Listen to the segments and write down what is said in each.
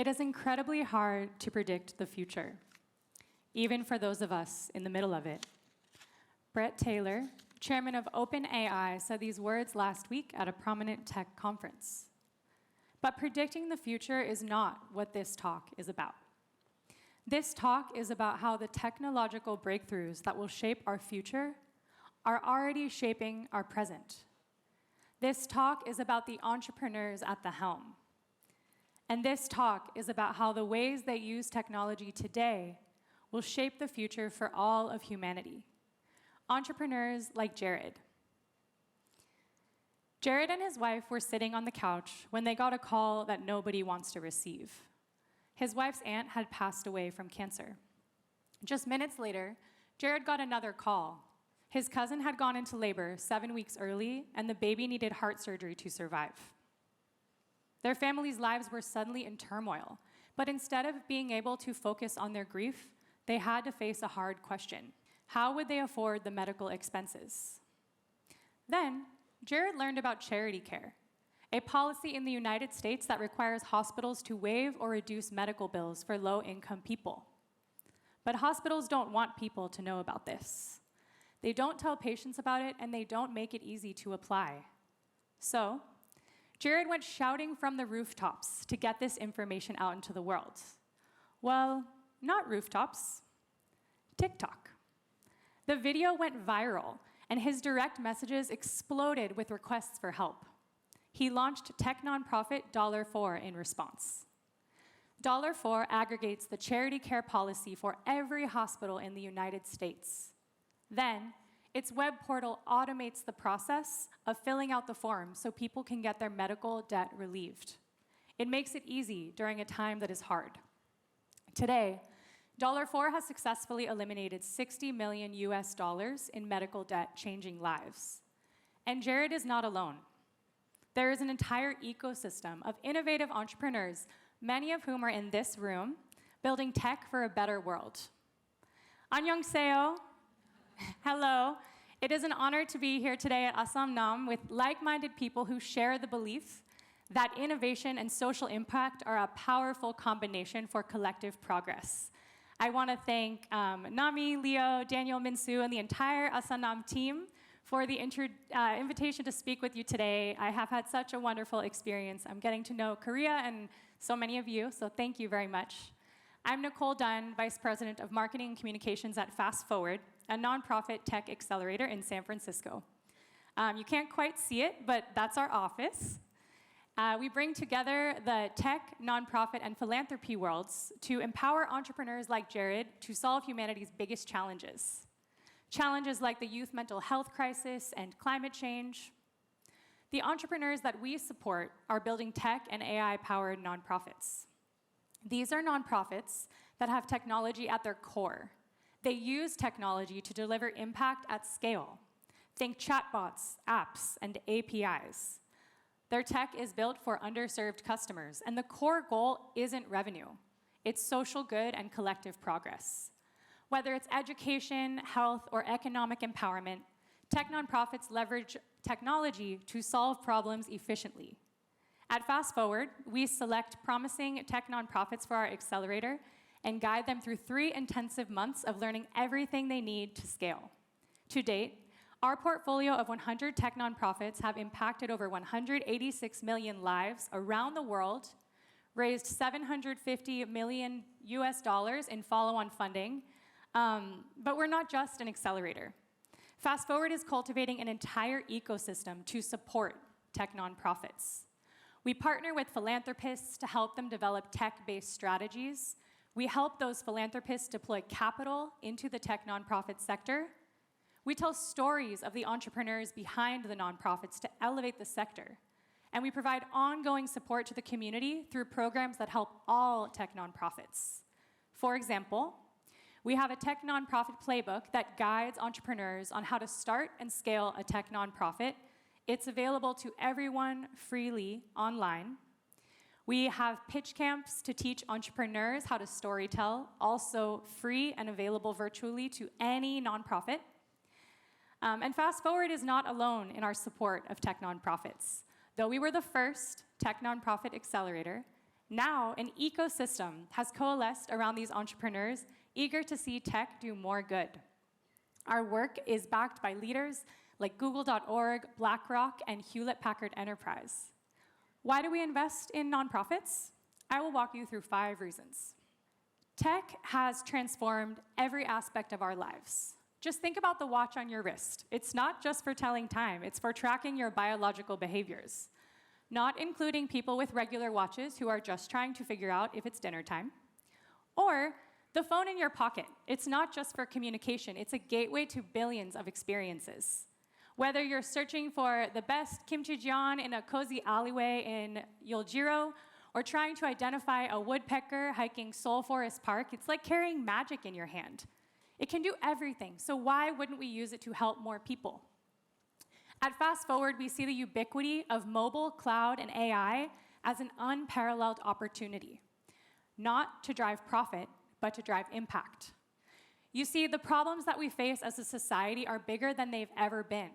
It is incredibly hard to predict the future, even for those of us in the middle of it. Brett Taylor, chairman of OpenAI, said these words last week at a prominent tech conference. But predicting the future is not what this talk is about. This talk is about how the technological breakthroughs that will shape our future are already shaping our present. This talk is about the entrepreneurs at the helm. And this talk is about how the ways they use technology today will shape the future for all of humanity. Entrepreneurs like Jared. Jared and his wife were sitting on the couch when they got a call that nobody wants to receive. His wife's aunt had passed away from cancer. Just minutes later, Jared got another call. His cousin had gone into labor 7 weeks early, and the baby needed heart surgery to survive. Their families' lives were suddenly in turmoil, but instead of being able to focus on their grief, they had to face a hard question. How would they afford the medical expenses? Then, Jared learned about charity care, a policy in the United States that requires hospitals to waive or reduce medical bills for low-income people. But hospitals don't want people to know about this. They don't tell patients about it, and they don't make it easy to apply. So, Jared went shouting from the rooftops to get this information out into the world. Well, not rooftops, TikTok. The video went viral, and his direct messages exploded with requests for help. He launched tech nonprofit $4 in response. $4 aggregates the charity care policy for every hospital in the United States. Then, its web portal automates the process of filling out the form so people can get their medical debt relieved. It makes it easy during a time that is hard. Today, $4 has successfully eliminated $60 million in medical debt, changing lives. And Jared is not alone. There is an entire ecosystem of innovative entrepreneurs, many of whom are in this room, building tech for a better world. 안녕하세요. Hello. It is an honor to be here today at Asanna눔 with like-minded people who share the belief that innovation and social impact are a powerful combination for collective progress. I want to thank Nami, Leo, Daniel, Minsu, and the entire Asanna눔 team for the invitation to speak with you today. I have had such a wonderful experience. I'm getting to know Korea and so many of you, so thank you very much. I'm Nicole Dunn, Vice President of Marketing and Communications at Fast Forward, a nonprofit tech accelerator in San Francisco. You can't quite see it, but that's our office. We bring together the tech, nonprofit, and philanthropy worlds to empower entrepreneurs like Jared to solve humanity's biggest challenges. Challenges like the youth mental health crisis and climate change. The entrepreneurs that we support are building tech and AI-powered nonprofits. These are nonprofits that have technology at their core. They use technology to deliver impact at scale. Think chatbots, apps, and APIs. Their tech is built for underserved customers, and the core goal isn't revenue. It's social good and collective progress. Whether it's education, health, or economic empowerment, tech nonprofits leverage technology to solve problems efficiently. At Fast Forward, we select promising tech nonprofits for our accelerator and guide them through 3 intensive months of learning everything they need to scale. To date, our portfolio of 100 tech nonprofits have impacted over 186 million lives around the world, raised $750 million in follow-on funding, but we're not just an accelerator. Fast Forward is cultivating an entire ecosystem to support tech nonprofits. We partner with philanthropists to help them develop tech-based strategies. We help those philanthropists deploy capital into the tech nonprofit sector. We tell stories of the entrepreneurs behind the nonprofits to elevate the sector. And we provide ongoing support to the community through programs that help all tech nonprofits. For example, we have a tech nonprofit playbook that guides entrepreneurs on how to start and scale a tech nonprofit. It's available to everyone freely online. We have pitch camps to teach entrepreneurs how to storytell, also free and available virtually to any nonprofit. And Fast Forward is not alone in our support of tech nonprofits. Though we were the first tech nonprofit accelerator, Now, an ecosystem has coalesced around these entrepreneurs, eager to see tech do more good. Our work is backed by leaders like Google.org, BlackRock, and Hewlett-Packard Enterprise. Why do we invest in nonprofits? I will walk you through 5 reasons. Tech has transformed every aspect of our lives. Just think about the watch on your wrist. It's not just for telling time, it's for tracking your biological behaviors, not including people with regular watches who are just trying to figure out if it's dinner time. Or the phone in your pocket. It's not just for communication, it's a gateway to billions of experiences. Whether you're searching for the best kimchijeon in a cozy alleyway in Yeoljiro, or trying to identify a woodpecker hiking Seoul Forest Park, it's like carrying magic in your hand. It can do everything, so why wouldn't we use it to help more people? At Fast Forward, we see the ubiquity of mobile, cloud, and AI as an unparalleled opportunity, not to drive profit, but to drive impact. You see, the problems that we face as a society are bigger than they've ever been,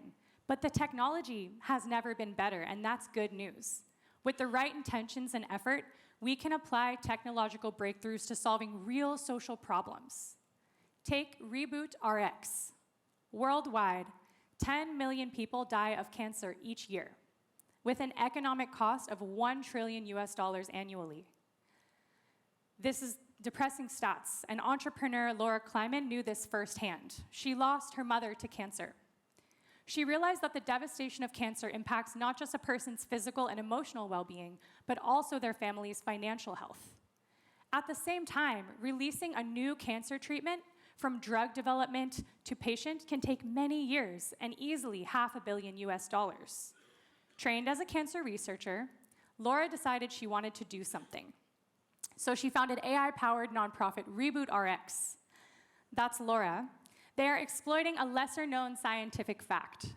but the technology has never been better, and that's good news. With the right intentions and effort, we can apply technological breakthroughs to solving real social problems. Take Reboot RX. Worldwide, 10 million people die of cancer each year, with an economic cost of $1 trillion annually. This is depressing stats, and entrepreneur Laura Kleiman knew this firsthand. She lost her mother to cancer. She realized that the devastation of cancer impacts not just a person's physical and emotional well-being, but also their family's financial health. At the same time, releasing a new cancer treatment from drug development to patient can take many years and easily $500 million. Trained as a cancer researcher, Laura decided she wanted to do something. So she founded AI-powered nonprofit Reboot RX. That's Laura. They are exploiting a lesser-known scientific fact.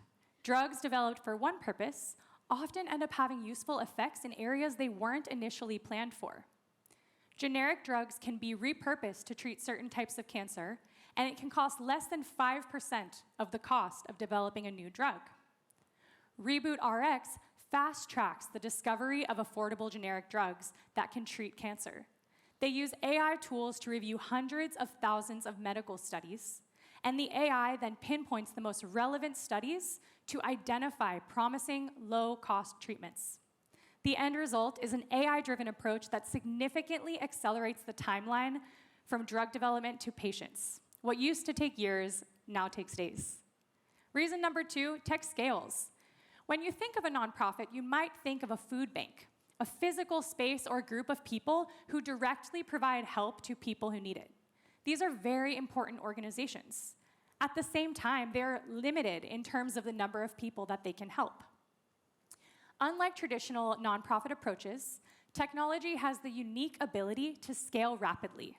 Drugs developed for one purpose often end up having useful effects in areas they weren't initially planned for. Generic drugs can be repurposed to treat certain types of cancer, and it can cost less than 5% of the cost of developing a new drug. Reboot RX fast-tracks the discovery of affordable generic drugs that can treat cancer. They use AI tools to review hundreds of thousands of medical studies, and the AI then pinpoints the most relevant studies to identify promising low-cost treatments. The end result is an AI-driven approach that significantly accelerates the timeline from drug development to patients. What used to take years now takes days. Reason number 2, tech scales. When you think of a nonprofit, you might think of a food bank, a physical space or group of people who directly provide help to people who need it. These are very important organizations. At the same time, they're limited in terms of the number of people that they can help. Unlike traditional nonprofit approaches, technology has the unique ability to scale rapidly.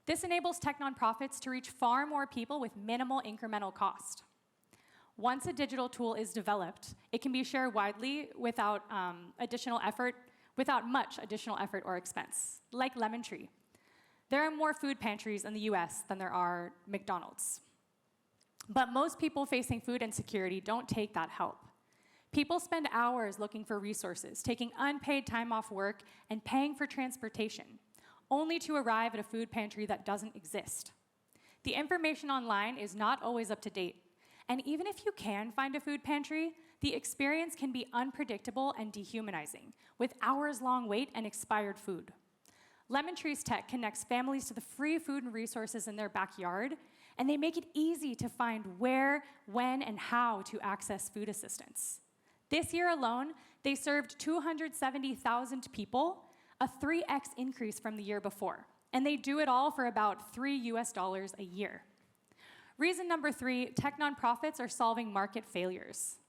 This enables tech nonprofits to reach far more people with minimal incremental cost. Once a digital tool is developed, it can be shared widely without much additional effort or expense, like Lemon Tree. There are more food pantries in the US than there are McDonald's. But most people facing food insecurity don't take that help. People spend hours looking for resources, taking unpaid time off work, and paying for transportation, only to arrive at a food pantry that doesn't exist. The information online is not always up to date, and even if you can find a food pantry, the experience can be unpredictable and dehumanizing, with hours-long wait and expired food. Lemon Tree's tech connects families to the free food and resources in their backyard, and they make it easy to find where, when, and how to access food assistance. This year alone, they served 270,000 people, a 3x increase from the year before, and they do it all for about $3 a year. Reason number 3, tech nonprofits are solving market failures.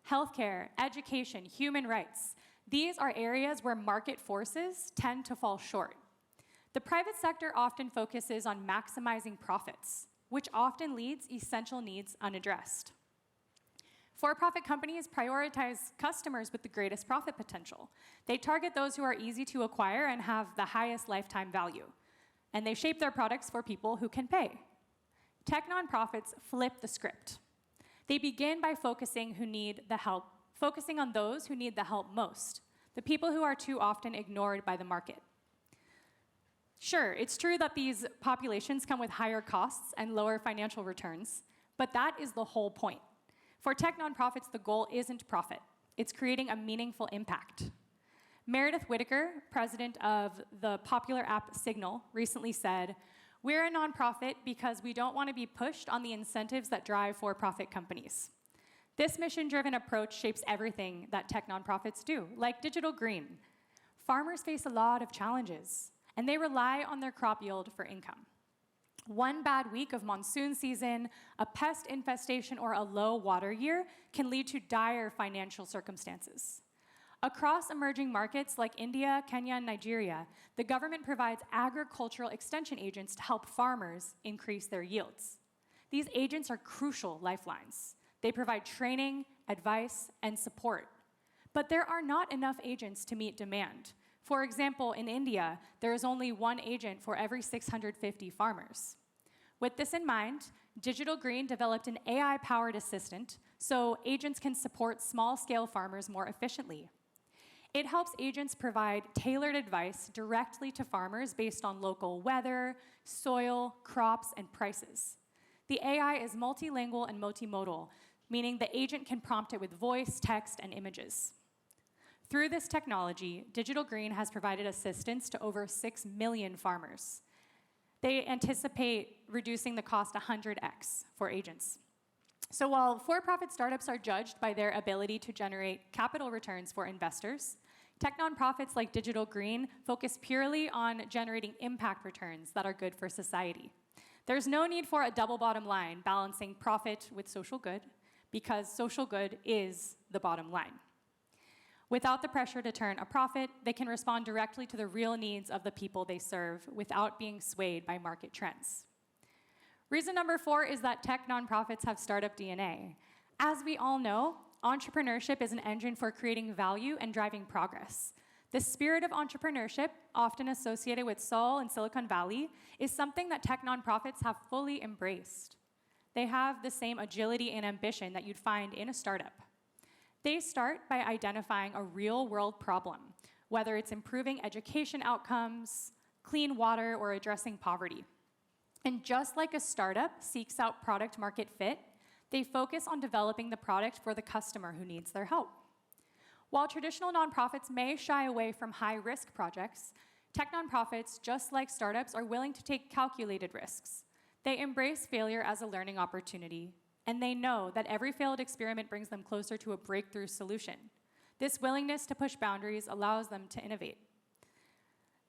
Healthcare, education, human rights, these are areas where market forces tend to fall short. The private sector often focuses on maximizing profits, which often leaves essential needs unaddressed. For-profit companies prioritize customers with the greatest profit potential. They target those who are easy to acquire and have the highest lifetime value. And they shape their products for people who can pay. Tech nonprofits flip the script. They begin by focusing on those who need the help most, the people who are too often ignored by the market. Sure, it's true that these populations come with higher costs and lower financial returns, but that is the whole point. For tech nonprofits, the goal isn't profit. It's creating a meaningful impact. Meredith Whittaker, president of the popular app Signal, recently said, "We're a nonprofit because we don't want to be pushed on the incentives that drive for-profit companies." This mission-driven approach shapes everything that tech nonprofits do, like Digital Green. Farmers face a lot of challenges, and they rely on their crop yield for income. One bad week of monsoon season, a pest infestation, or a low water year can lead to dire financial circumstances. Across emerging markets like India, Kenya, and Nigeria, the government provides agricultural extension agents to help farmers increase their yields. These agents are crucial lifelines. They provide training, advice, and support. But there are not enough agents to meet demand. For example, in India, there is only one agent for every 650 farmers. With this in mind, Digital Green developed an AI-powered assistant so agents can support small-scale farmers more efficiently. It helps agents provide tailored advice directly to farmers based on local weather, soil, crops, and prices. The AI is multilingual and multimodal, meaning the agent can prompt it with voice, text, and images. Through this technology, Digital Green has provided assistance to over 6 million farmers. They anticipate reducing the cost 100x for agents. So while for-profit startups are judged by their ability to generate capital returns for investors, tech nonprofits like Digital Green focus purely on generating impact returns that are good for society. There's no need for a double bottom line balancing profit with social good, because social good is the bottom line. Without the pressure to turn a profit, they can respond directly to the real needs of the people they serve without being swayed by market trends. Reason number 4 is that tech nonprofits have startup DNA. As we all know, entrepreneurship is an engine for creating value and driving progress. The spirit of entrepreneurship, often associated with Seoul and Silicon Valley, is something that tech nonprofits have fully embraced. They have the same agility and ambition that you'd find in a startup. They start by identifying a real-world problem, whether it's improving education outcomes, clean water, or addressing poverty. And just like a startup seeks out product-market fit, they focus on developing the product for the customer who needs their help. While traditional nonprofits may shy away from high-risk projects, tech nonprofits, just like startups, are willing to take calculated risks. They embrace failure as a learning opportunity, and they know that every failed experiment brings them closer to a breakthrough solution. This willingness to push boundaries allows them to innovate.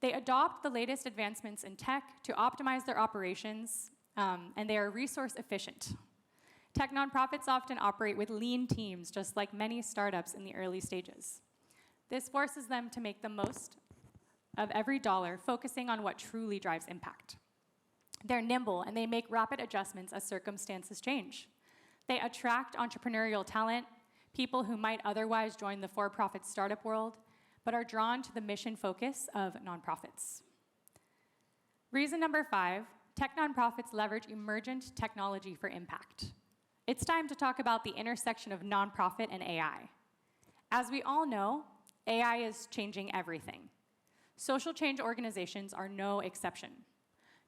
They adopt the latest advancements in tech to optimize their operations, and they are resource efficient. Tech nonprofits often operate with lean teams, just like many startups in the early stages. This forces them to make the most of every dollar, focusing on what truly drives impact. They're nimble, and they make rapid adjustments as circumstances change. They attract entrepreneurial talent, people who might otherwise join the for-profit startup world, but are drawn to the mission focus of nonprofits. Reason number 5, tech nonprofits leverage emergent technology for impact. It's time to talk about the intersection of nonprofit and AI. As we all know, AI is changing everything. Social change organizations are no exception.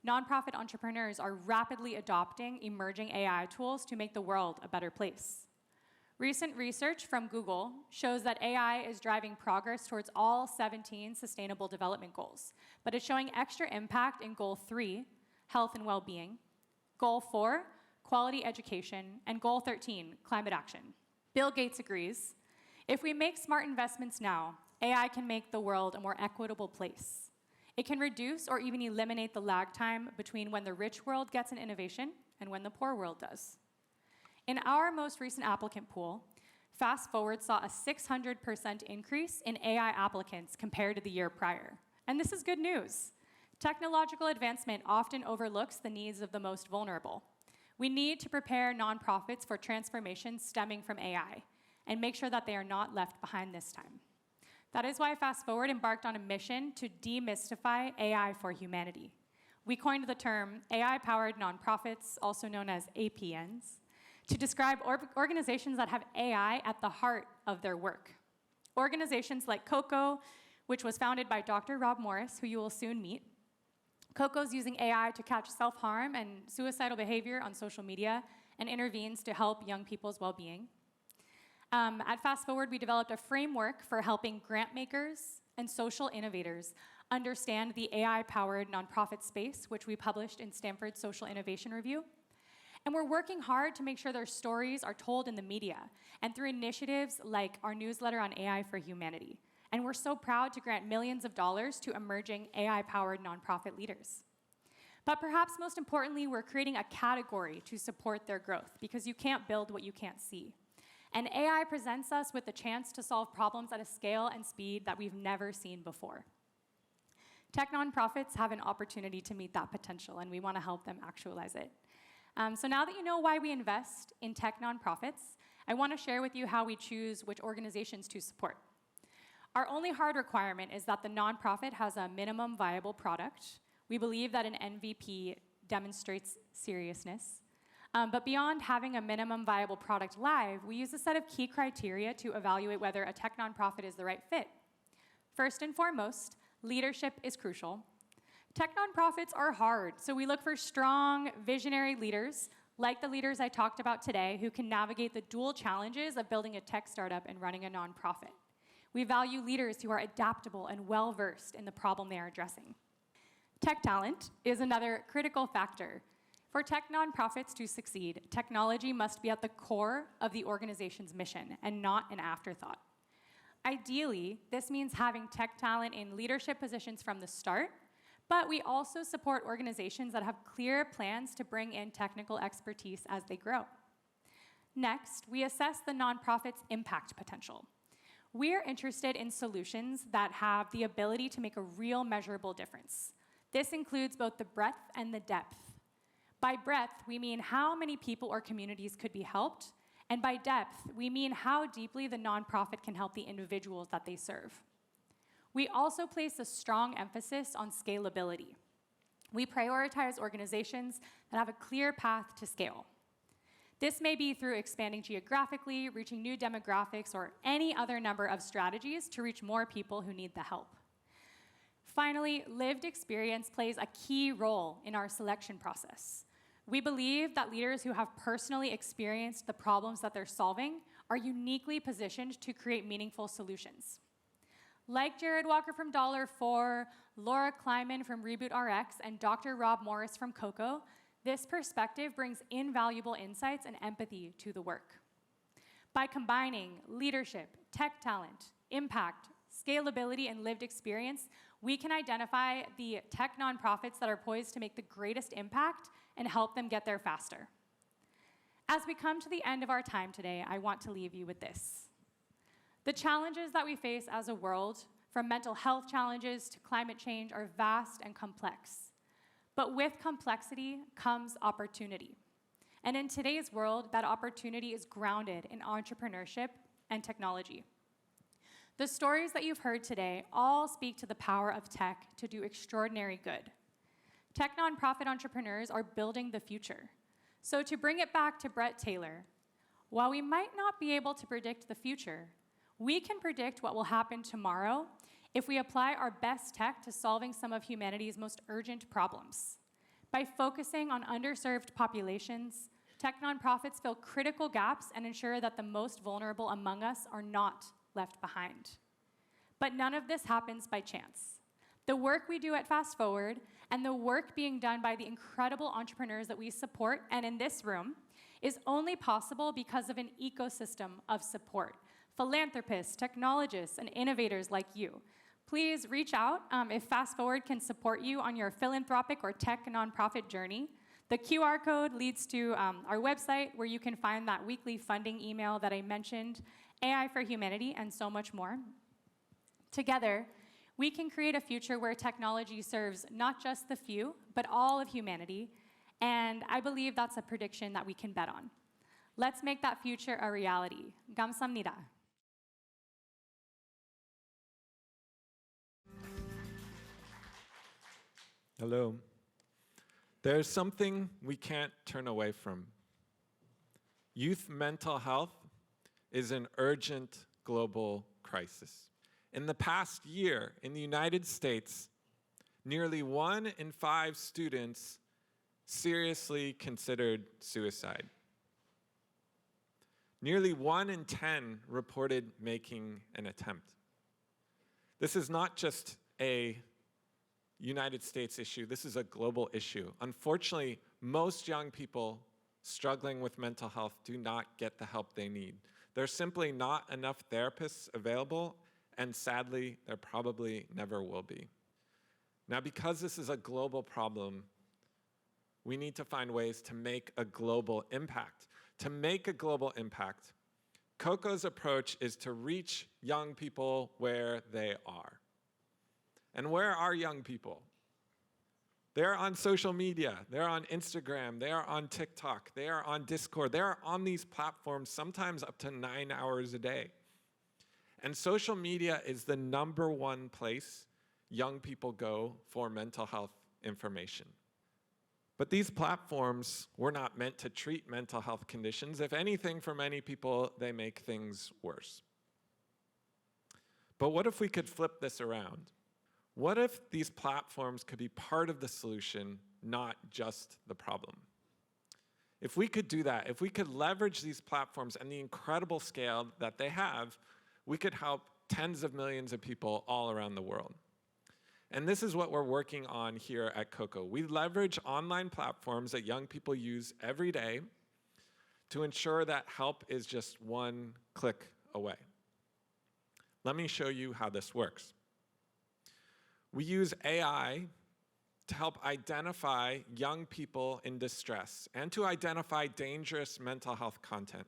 Nonprofit entrepreneurs are rapidly adopting emerging AI tools to make the world a better place. Recent research from Google shows that AI is driving progress towards all 17 Sustainable Development Goals, but it's showing extra impact in Goal 3, Health and Well-being, Goal 4, Quality Education, and Goal 13, Climate Action. Bill Gates agrees, if we make smart investments now, AI can make the world a more equitable place. It can reduce or even eliminate the lag time between when the rich world gets an innovation and when the poor world does. In our most recent applicant pool, Fast Forward saw a 600% increase in AI applicants compared to the year prior. And this is good news. Technological advancement often overlooks the needs of the most vulnerable. We need to prepare nonprofits for transformation stemming from AI and make sure that they are not left behind this time. That is why Fast Forward embarked on a mission to demystify AI for humanity. We coined the term AI-powered nonprofits, also known as APNs, to describe organizations that have AI at the heart of their work. Organizations like Koko, which was founded by Dr. Rob Morris, who you will soon meet, Koko's using AI to catch self-harm and suicidal behavior on social media and intervenes to help young people's well-being. At Fast Forward, we developed a framework for helping grant makers and social innovators understand the AI-powered nonprofit space, which we published in Stanford's Social Innovation Review. And we're working hard to make sure their stories are told in the media and through initiatives like our newsletter on AI for Humanity. And we're so proud to grant millions of dollars to emerging AI-powered nonprofit leaders. But perhaps most importantly, we're creating a category to support their growth because you can't build what you can't see. And AI presents us with the chance to solve problems at a scale and speed that we've never seen before. Tech nonprofits have an opportunity to meet that potential, and we want to help them actualize it. So now that you know why we invest in tech nonprofits, I want to share with you how we choose which organizations to support. Our only hard requirement is that the nonprofit has a minimum viable product. We believe that an MVP demonstrates seriousness. But beyond having a minimum viable product live, we use a set of key criteria to evaluate whether a tech nonprofit is the right fit. First and foremost, leadership is crucial. Tech nonprofits are hard, so we look for strong, visionary leaders, like the leaders I talked about today, who can navigate the dual challenges of building a tech startup and running a nonprofit. We value leaders who are adaptable and well-versed in the problem they are addressing. Tech talent is another critical factor. For tech nonprofits to succeed, technology must be at the core of the organization's mission and not an afterthought. Ideally, this means having tech talent in leadership positions from the start, but we also support organizations that have clear plans to bring in technical expertise as they grow. Next, we assess the nonprofit's impact potential. We are interested in solutions that have the ability to make a real measurable difference. This includes both the breadth and the depth. By breadth, we mean how many people or communities could be helped, and by depth, we mean how deeply the nonprofit can help the individuals that they serve. We also place a strong emphasis on scalability. We prioritize organizations that have a clear path to scale. This may be through expanding geographically, reaching new demographics, or any other number of strategies to reach more people who need the help. Finally, lived experience plays a key role in our selection process. We believe that leaders who have personally experienced the problems that they're solving are uniquely positioned to create meaningful solutions. Like Jared Walker from $4, Laura Kleiman from Reboot RX, and Dr. Rob Morris from Koko, this perspective brings invaluable insights and empathy to the work. By combining leadership, tech talent, impact, scalability, and lived experience, we can identify the tech nonprofits that are poised to make the greatest impact and help them get there faster. As we come to the end of our time today, I want to leave you with this. The challenges that we face as a world, from mental health challenges to climate change, are vast and complex. But with complexity comes opportunity. And in today's world, that opportunity is grounded in entrepreneurship and technology. The stories that you've heard today all speak to the power of tech to do extraordinary good. Tech nonprofit entrepreneurs are building the future. So to bring it back to Brett Taylor, while we might not be able to predict the future, we can predict what will happen tomorrow if we apply our best tech to solving some of humanity's most urgent problems. By focusing on underserved populations, tech nonprofits fill critical gaps and ensure that the most vulnerable among us are not left behind. But none of this happens by chance. The work we do at Fast Forward and the work being done by the incredible entrepreneurs that we support and in this room is only possible because of an ecosystem of support. Philanthropists, technologists, and innovators like you. Please reach out if Fast Forward can support you on your philanthropic or tech nonprofit journey. The QR code leads to our website where you can find that weekly funding email that I mentioned, AI for Humanity, and so much more. Together, we can create a future where technology serves not just the few, but all of humanity, and I believe that's a prediction that we can bet on. Let's make that future a reality. 감사합니다. Hello. There's something we can't turn away from. Youth mental health is an urgent global crisis. In the past year, in the United States, nearly 1 in 5 students seriously considered suicide. Nearly 1 in 10 reported making an attempt. This is not just a United States issue, this is a global issue. Unfortunately, most young people struggling with mental health do not get the help they need. There's simply not enough therapists available, and sadly, there probably never will be. Now, because this is a global problem, we need to find ways to make a global impact. To make a global impact, Koko's approach is to reach young people where they are. And where are young people? They're on social media, they're on Instagram, they are on TikTok, they are on Discord, they are on these platforms sometimes up to 9 hours a day. And social media is the #1 place young people go for mental health information. But these platforms were not meant to treat mental health conditions. If anything, for many people, they make things worse. But what if we could flip this around? What if these platforms could be part of the solution, not just the problem? If we could do that, if we could leverage these platforms and the incredible scale that they have, we could help tens of millions of people all around the world. And this is what we're working on here at Koko. We leverage online platforms that young people use every day to ensure that help is just one click away. Let me show you how this works. We use AI to help identify young people in distress and to identify dangerous mental health content.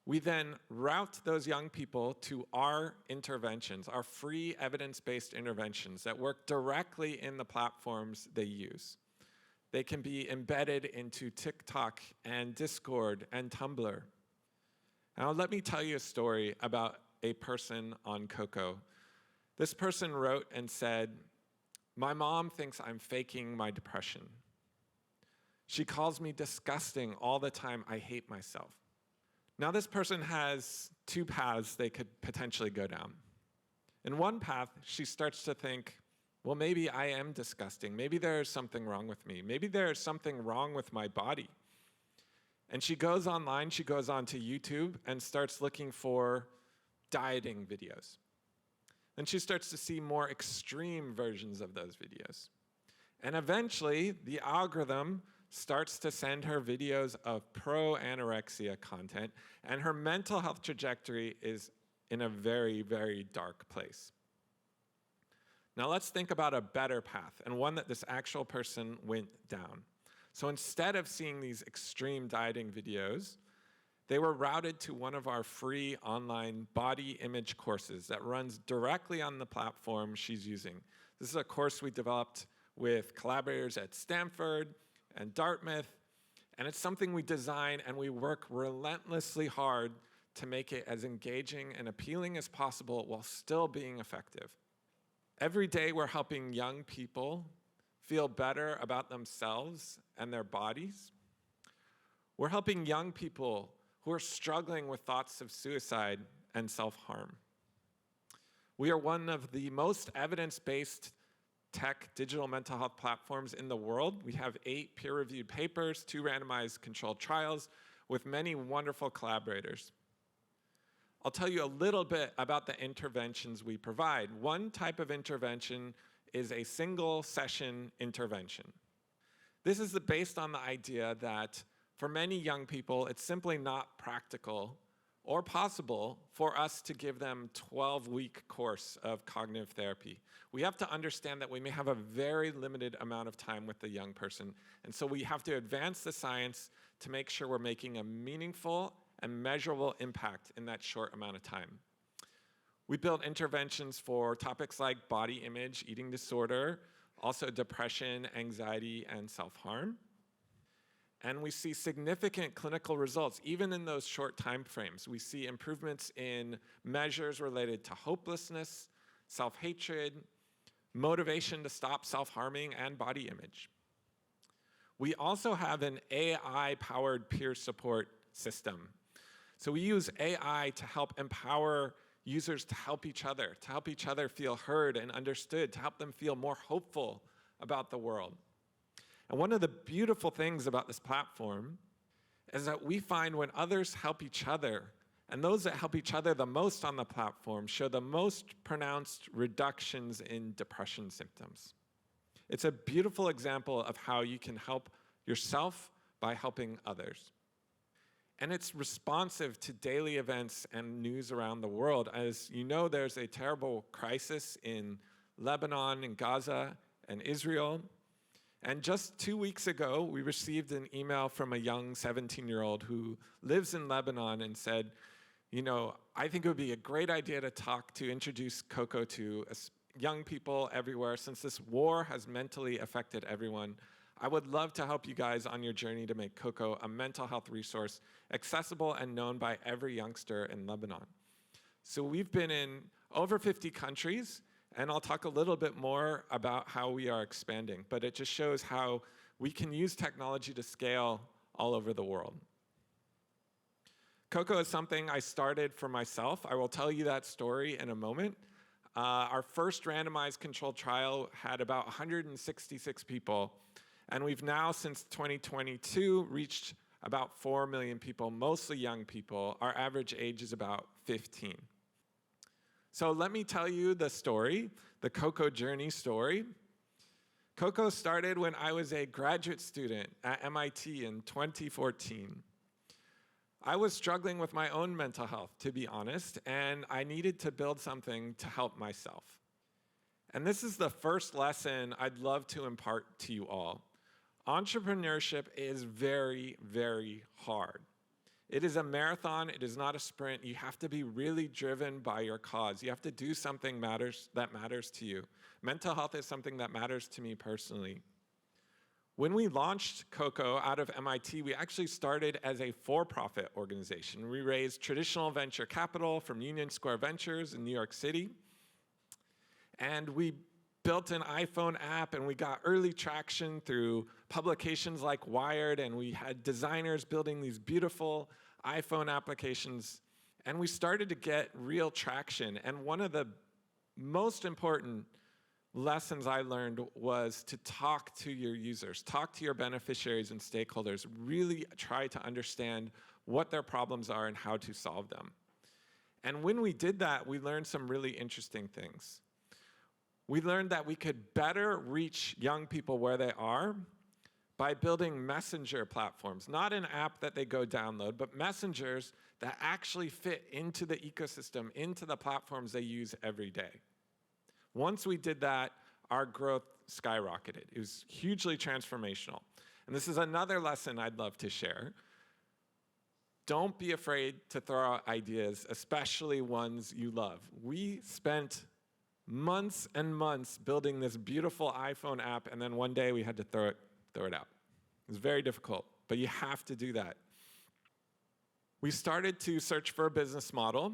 We then route those young people to our interventions, our free evidence-based interventions that work directly in the platforms they use. They can be embedded into TikTok and Discord and Tumblr. Now let me tell you a story about a person on Koko. This person wrote and said, "My mom thinks I'm faking my depression. She calls me disgusting all the time. I hate myself." Now this person has 2 paths they could potentially go down. In one path, she starts to think, well, maybe I am disgusting. Maybe there's something wrong with me. Maybe there's something wrong with my body. And she goes online, she goes onto YouTube and starts looking for dieting videos. Then she starts to see more extreme versions of those videos. And eventually, the algorithm starts to send her videos of pro-anorexia content, and her mental health trajectory is in a very, very dark place. Now let's think about a better path, and one that this actual person went down. So instead of seeing these extreme dieting videos, they were routed to one of our free online body image courses that runs directly on the platform she's using. This is a course we developed with collaborators at Stanford and Dartmouth, and it's something we design and we work relentlessly hard to make it as engaging and appealing as possible while still being effective. Every day we're helping young people feel better about themselves and their bodies. We're helping young people who are struggling with thoughts of suicide and self-harm. We are one of the most evidence-based tech digital mental health platforms in the world. We have 8 peer-reviewed papers, 2 randomized controlled trials with many wonderful collaborators. I'll tell you a little bit about the interventions we provide. One type of intervention is a single session intervention. This is based on the idea that for many young people, it's simply not practical or possible for us to give them a 12-week course of cognitive therapy. We have to understand that we may have a very limited amount of time with the young person, and so we have to advance the science to make sure we're making a meaningful and measurable impact in that short amount of time. We build interventions for topics like body image, eating disorder, also depression, anxiety, and self-harm. And we see significant clinical results, even in those short time frames. We see improvements in measures related to hopelessness, self-hatred, motivation to stop self-harming, and body image. We also have an AI-powered peer support system. So we use AI to help empower users to help each other feel heard and understood, to help them feel more hopeful about the world. And one of the beautiful things about this platform is that we find when others help each other, and those that help each other the most on the platform show the most pronounced reductions in depression symptoms. It's a beautiful example of how you can help yourself by helping others. And it's responsive to daily events and news around the world. As you know, there's a terrible crisis in Lebanon and Gaza and Israel. And just 2 weeks ago, we received an email from a young 17-year-old who lives in Lebanon and said, you know, I think it would be a great idea to introduce Koko to young people everywhere. Since this war has mentally affected everyone, I would love to help you guys on your journey to make Koko a mental health resource accessible and known by every youngster in Lebanon. So we've been in over 50 countries, and I'll talk a little bit more about how we are expanding, but it just shows how we can use technology to scale all over the world. Koko is something I started for myself. I will tell you that story in a moment. Our first randomized controlled trial had about 166 people, and we've now, since 2022, reached about 4 million people, mostly young people. Our average age is about 15. So let me tell you the story, the Koko journey story. Koko started when I was a graduate student at MIT in 2014. I was struggling with my own mental health, to be honest, and I needed to build something to help myself. And this is the first lesson I'd love to impart to you all. Entrepreneurship is very, very hard. It is a marathon, it is not a sprint. You have to be really driven by your cause. You have to do something that matters to you. Mental health is something that matters to me personally. When we launched Koko out of MIT, we actually started as a for-profit organization. We raised traditional venture capital from Union Square Ventures in New York City. And we built an iPhone app, and we got early traction through publications like Wired, and we had designers building these beautiful iPhone applications. And we started to get real traction. And one of the most important lessons I learned was to talk to your users, talk to your beneficiaries and stakeholders, really try to understand what their problems are and how to solve them. And when we did that, we learned some really interesting things. We learned that we could better reach young people where they are by building messenger platforms, not an app that they go download, but messengers that actually fit into the ecosystem, into the platforms they use every day. Once we did that, our growth skyrocketed. It was hugely transformational. And this is another lesson I'd love to share. Don't be afraid to throw out ideas, especially ones you love. We spent months and months building this beautiful iPhone app, and then one day we had to throw it out. It was very difficult, but you have to do that. We started to search for a business model,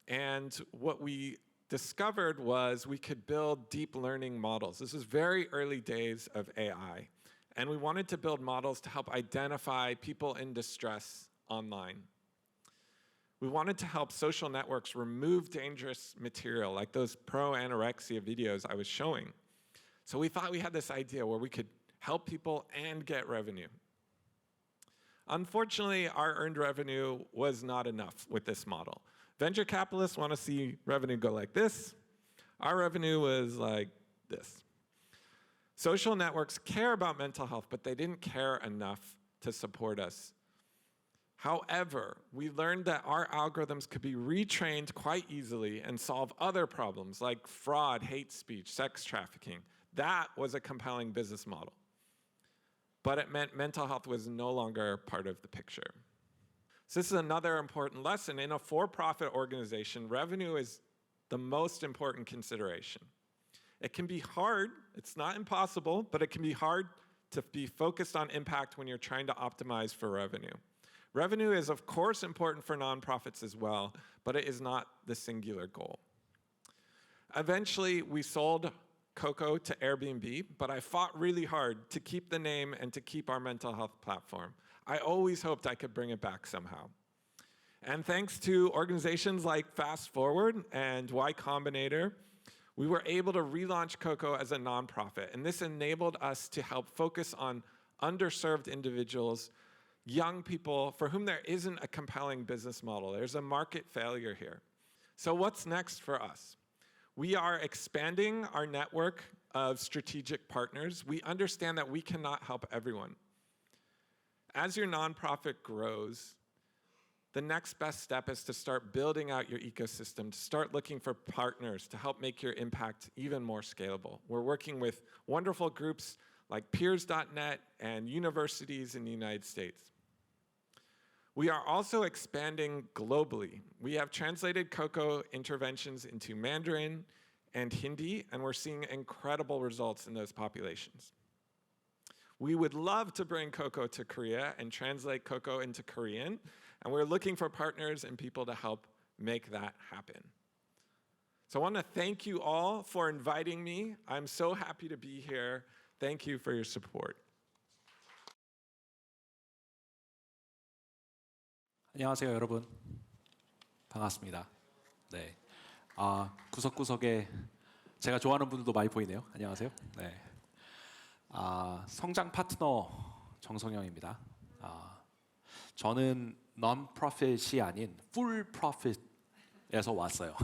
and what we discovered was we could build deep learning models. This is very early days of AI. And we wanted to build models to help identify people in distress online. We wanted to help social networks remove dangerous material, like those pro-anorexia videos I was showing. So we thought we had this idea where we could help people and get revenue. Unfortunately, our earned revenue was not enough with this model. Venture capitalists want to see revenue go like this. Our revenue was like this. Social networks care about mental health, but they didn't care enough to support us. However, we learned that our algorithms could be retrained quite easily and solve other problems like fraud, hate speech, sex trafficking. That was a compelling business model. But it meant mental health was no longer part of the picture. So this is another important lesson. In a for-profit organization, revenue is the most important consideration. It can be hard, it's not impossible, but it can be hard to be focused on impact when you're trying to optimize for revenue. Revenue is, of course, important for nonprofits as well, but it is not the singular goal. Eventually, we sold Koko to Airbnb, but I fought really hard to keep the name and to keep our mental health platform. I always hoped I could bring it back somehow. And thanks to organizations like Fast Forward and Y Combinator, we were able to relaunch Koko as a nonprofit. And this enabled us to help focus on underserved individuals, young people for whom there isn't a compelling business model. There's a market failure here. So what's next for us? We are expanding our network of strategic partners. We understand that we cannot help everyone. As your nonprofit grows, the next best step is to start building out your ecosystem, to start looking for partners to help make your impact even more scalable. We're working with wonderful groups like peers.net and universities in the United States. We are also expanding globally. We have translated Koko interventions into Mandarin and Hindi, and we're seeing incredible results in those populations. We would love to bring Koko to Korea and translate Koko into Korean, and we're looking for partners and people to help make that happen. So I want to thank you all for inviting me. I'm so happy to be here. Thank you for your support. 안녕하세요, 여러분. 반갑습니다. 네. 구석구석에 제가 좋아하는 분들도 많이 보이네요. 안녕하세요. 네. 성장 파트너 정성영입니다. 저는 non-profit이 아닌 full profit에서 왔어요.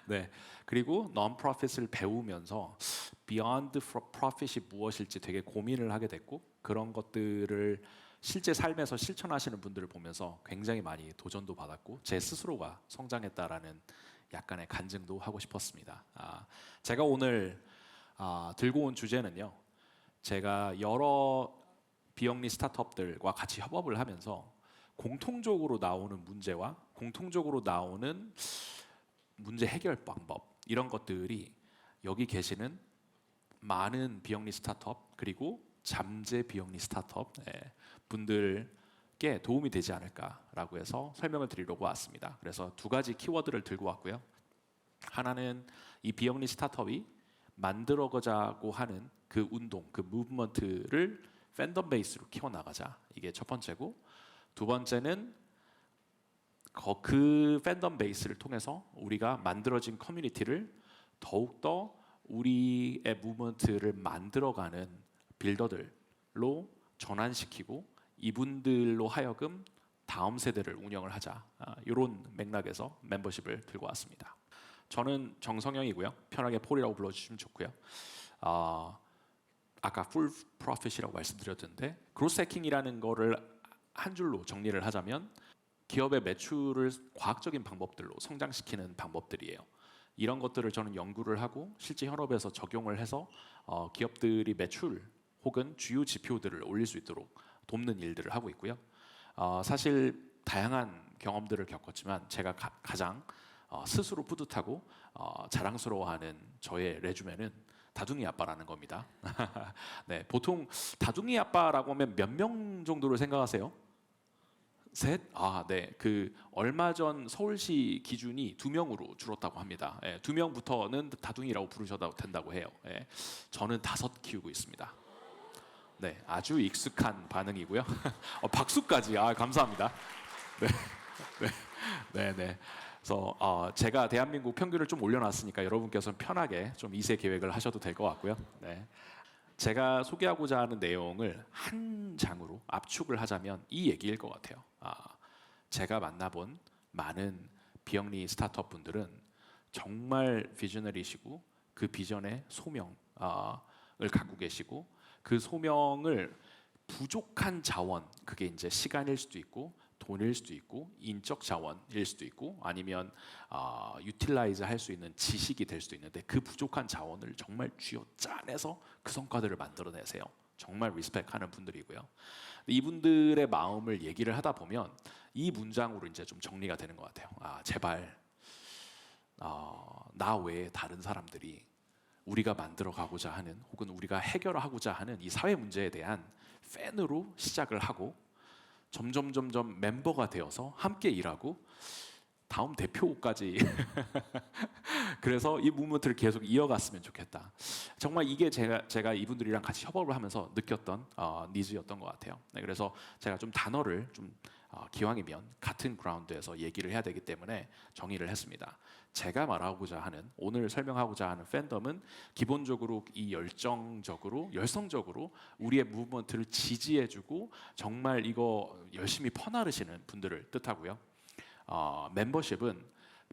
네. 그리고 non-profit을 배우면서 beyond profit이 무엇일지 되게 고민을 하게 됐고, 그런 것들을 실제 삶에서 실천하시는 분들을 보면서 굉장히 많이 도전도 받았고 제 스스로가 성장했다라는 약간의 간증도 하고 싶었습니다. 제가 오늘 들고 온 주제는요, 제가 여러 비영리 스타트업들과 같이 협업을 하면서 공통적으로 나오는 문제와 공통적으로 나오는 문제 해결 방법, 이런 것들이 여기 계시는 많은 비영리 스타트업 그리고 잠재 비영리 스타트업 분들께 도움이 되지 않을까라고 해서 설명을 드리려고 왔습니다. 그래서 두 가지 키워드를 들고 왔고요. 하나는 이 비영리 스타트업이 만들어가자고 하는 그 운동, 그 무브먼트를 팬덤 베이스로 키워나가자. 이게 첫 번째고, 두 번째는 그 팬덤 베이스를 통해서 우리가 만들어진 커뮤니티를 더욱더 우리의 무브먼트를 만들어가는 빌더들로 전환시키고 이분들로 하여금 다음 세대를 운영을 하자. 이런 맥락에서 멤버십을 들고 왔습니다. 저는 정성영이고요. 편하게 폴이라고 불러주시면 좋고요. 아까 풀 프로핏이라고 말씀드렸는데, 그로스 해킹이라는 거를 한 줄로 정리를 하자면 기업의 매출을 과학적인 방법들로 성장시키는 방법들이에요. 이런 것들을 저는 연구를 하고 실제 현업에서 적용을 해서 기업들이 매출 혹은 주요 지표들을 올릴 수 있도록 돕는 일들을 하고 있고요. 사실 다양한 경험들을 겪었지만 제가 가장 스스로 뿌듯하고 자랑스러워하는 저의 레주메는 다둥이 아빠라는 겁니다. 네, 보통 다둥이 아빠라고 하면 몇 명 정도를 생각하세요? 셋? 네. 그 얼마 전 서울시 기준이 2명으로 줄었다고 합니다. 2명부터는 다둥이라고 부르셔도 된다고 해요. 저는 5 키우고 있습니다. 네, 아주 익숙한 반응이고요. 박수까지. 감사합니다. 네. 그래서 제가 대한민국 평균을 좀 올려놨으니까 여러분께서는 편하게 좀 2세 계획을 하셔도 될 것 같고요. 네. 제가 소개하고자 하는 내용을 한 장으로 압축을 하자면 이 얘기일 것 같아요. 제가 만나본 많은 비영리 스타트업 분들은 정말 비저너리시고 그 비전의 소명을 갖고 계시고, 그 소명을 부족한 자원, 그게 이제 시간일 수도 있고 돈일 수도 있고 인적 자원일 수도 있고 아니면 유틸라이즈 할 수 있는 지식이 될 수도 있는데, 그 부족한 자원을 정말 쥐어짜내서 그 성과들을 만들어내세요. 정말 리스펙하는 분들이고요. 이분들의 마음을 얘기를 하다 보면 이 문장으로 이제 좀 정리가 되는 것 같아요. 제발 나 외에 다른 사람들이 우리가 만들어가고자 하는 혹은 우리가 해결하고자 하는 이 사회 문제에 대한 팬으로 시작을 하고 점점 멤버가 되어서 함께 일하고 다음 대표까지 그래서 이 무브먼트를 계속 이어갔으면 좋겠다. 정말 이게 제가 이분들이랑 같이 협업을 하면서 느꼈던 니즈였던 것 같아요. 네, 그래서 제가 좀 단어를 좀 기왕이면 같은 그라운드에서 얘기를 해야 되기 때문에 정의를 했습니다. 제가 말하고자 하는, 오늘 설명하고자 하는 팬덤은 기본적으로 이 열성적으로 우리의 무브먼트를 지지해주고 정말 이거 열심히 퍼나르시는 분들을 뜻하고요. 멤버십은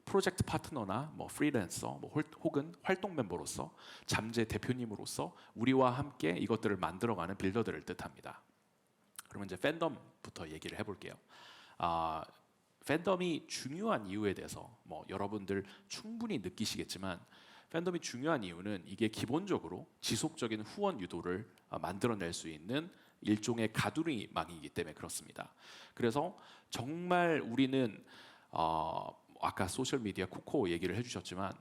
프로젝트 파트너나 뭐 프리랜서 혹은 활동 멤버로서 잠재 대표님으로서 우리와 함께 이것들을 만들어가는 빌더들을 뜻합니다. 그러면 이제 팬덤부터 얘기를 해볼게요. 팬덤이 중요한 이유에 대해서 뭐 여러분들 충분히 느끼시겠지만 팬덤이 중요한 이유는 이게 기본적으로 지속적인 후원 유도를 만들어낼 수 있는 일종의 가두리망이기 때문에 그렇습니다. 그래서 정말 우리는 아까 소셜미디어 코코 얘기를 해주셨지만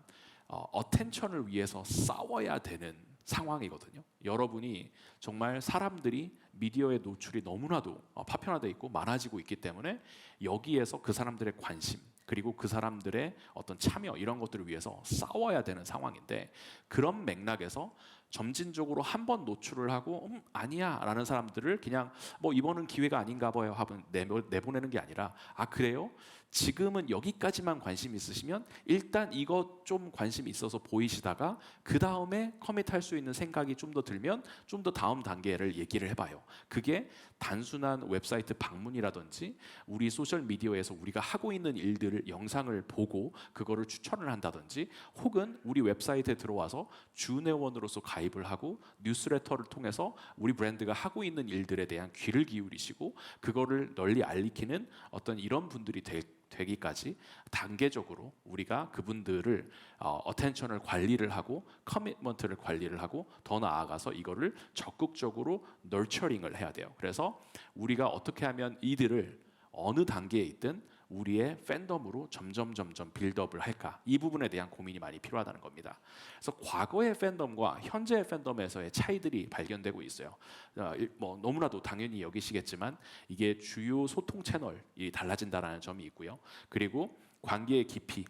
어텐션을 위해서 싸워야 되는 상황이거든요. 여러분이 정말 사람들이 미디어의 노출이 너무나도 파편화되어 있고 많아지고 있기 때문에 여기에서 그 사람들의 관심 그리고 그 사람들의 어떤 참여 이런 것들을 위해서 싸워야 되는 상황인데 그런 맥락에서 점진적으로 한 번 노출을 하고 아니야 라는 사람들을 그냥 뭐 이번은 기회가 아닌가 봐요 하고 내보내는 게 아니라 그래요? 지금은 여기까지만 관심 있으시면 일단 이거 좀 관심 있어서 보이시다가 그 다음에 커밋할 수 있는 생각이 좀 더 들면 좀 더 다음 단계를 얘기를 해봐요. 그게 단순한 웹사이트 방문이라든지 우리 소셜미디어에서 우리가 하고 있는 일들을 영상을 보고 그거를 추천을 한다든지 혹은 우리 웹사이트에 들어와서 준회원으로서 가입을 하고 뉴스레터를 통해서 우리 브랜드가 하고 있는 일들에 대한 귀를 기울이시고 그거를 널리 알리키는 어떤 이런 분들이 되기까지 단계적으로 우리가 그분들을 어텐션을 관리를 하고 커미트먼트를 관리를 하고 더 나아가서 이거를 적극적으로 널처링을 해야 돼요. 그래서 우리가 어떻게 하면 이들을 어느 단계에 있든 우리의 팬덤으로 점점 빌드업을 할까 이 부분에 대한 고민이 많이 필요하다는 겁니다. 그래서 과거의 팬덤과 현재의 팬덤에서의 차이들이 발견되고 있어요. 뭐 너무나도 당연히 여기시겠지만 이게 주요 소통 채널이 달라진다는 점이 있고요. 그리고 관계의 깊이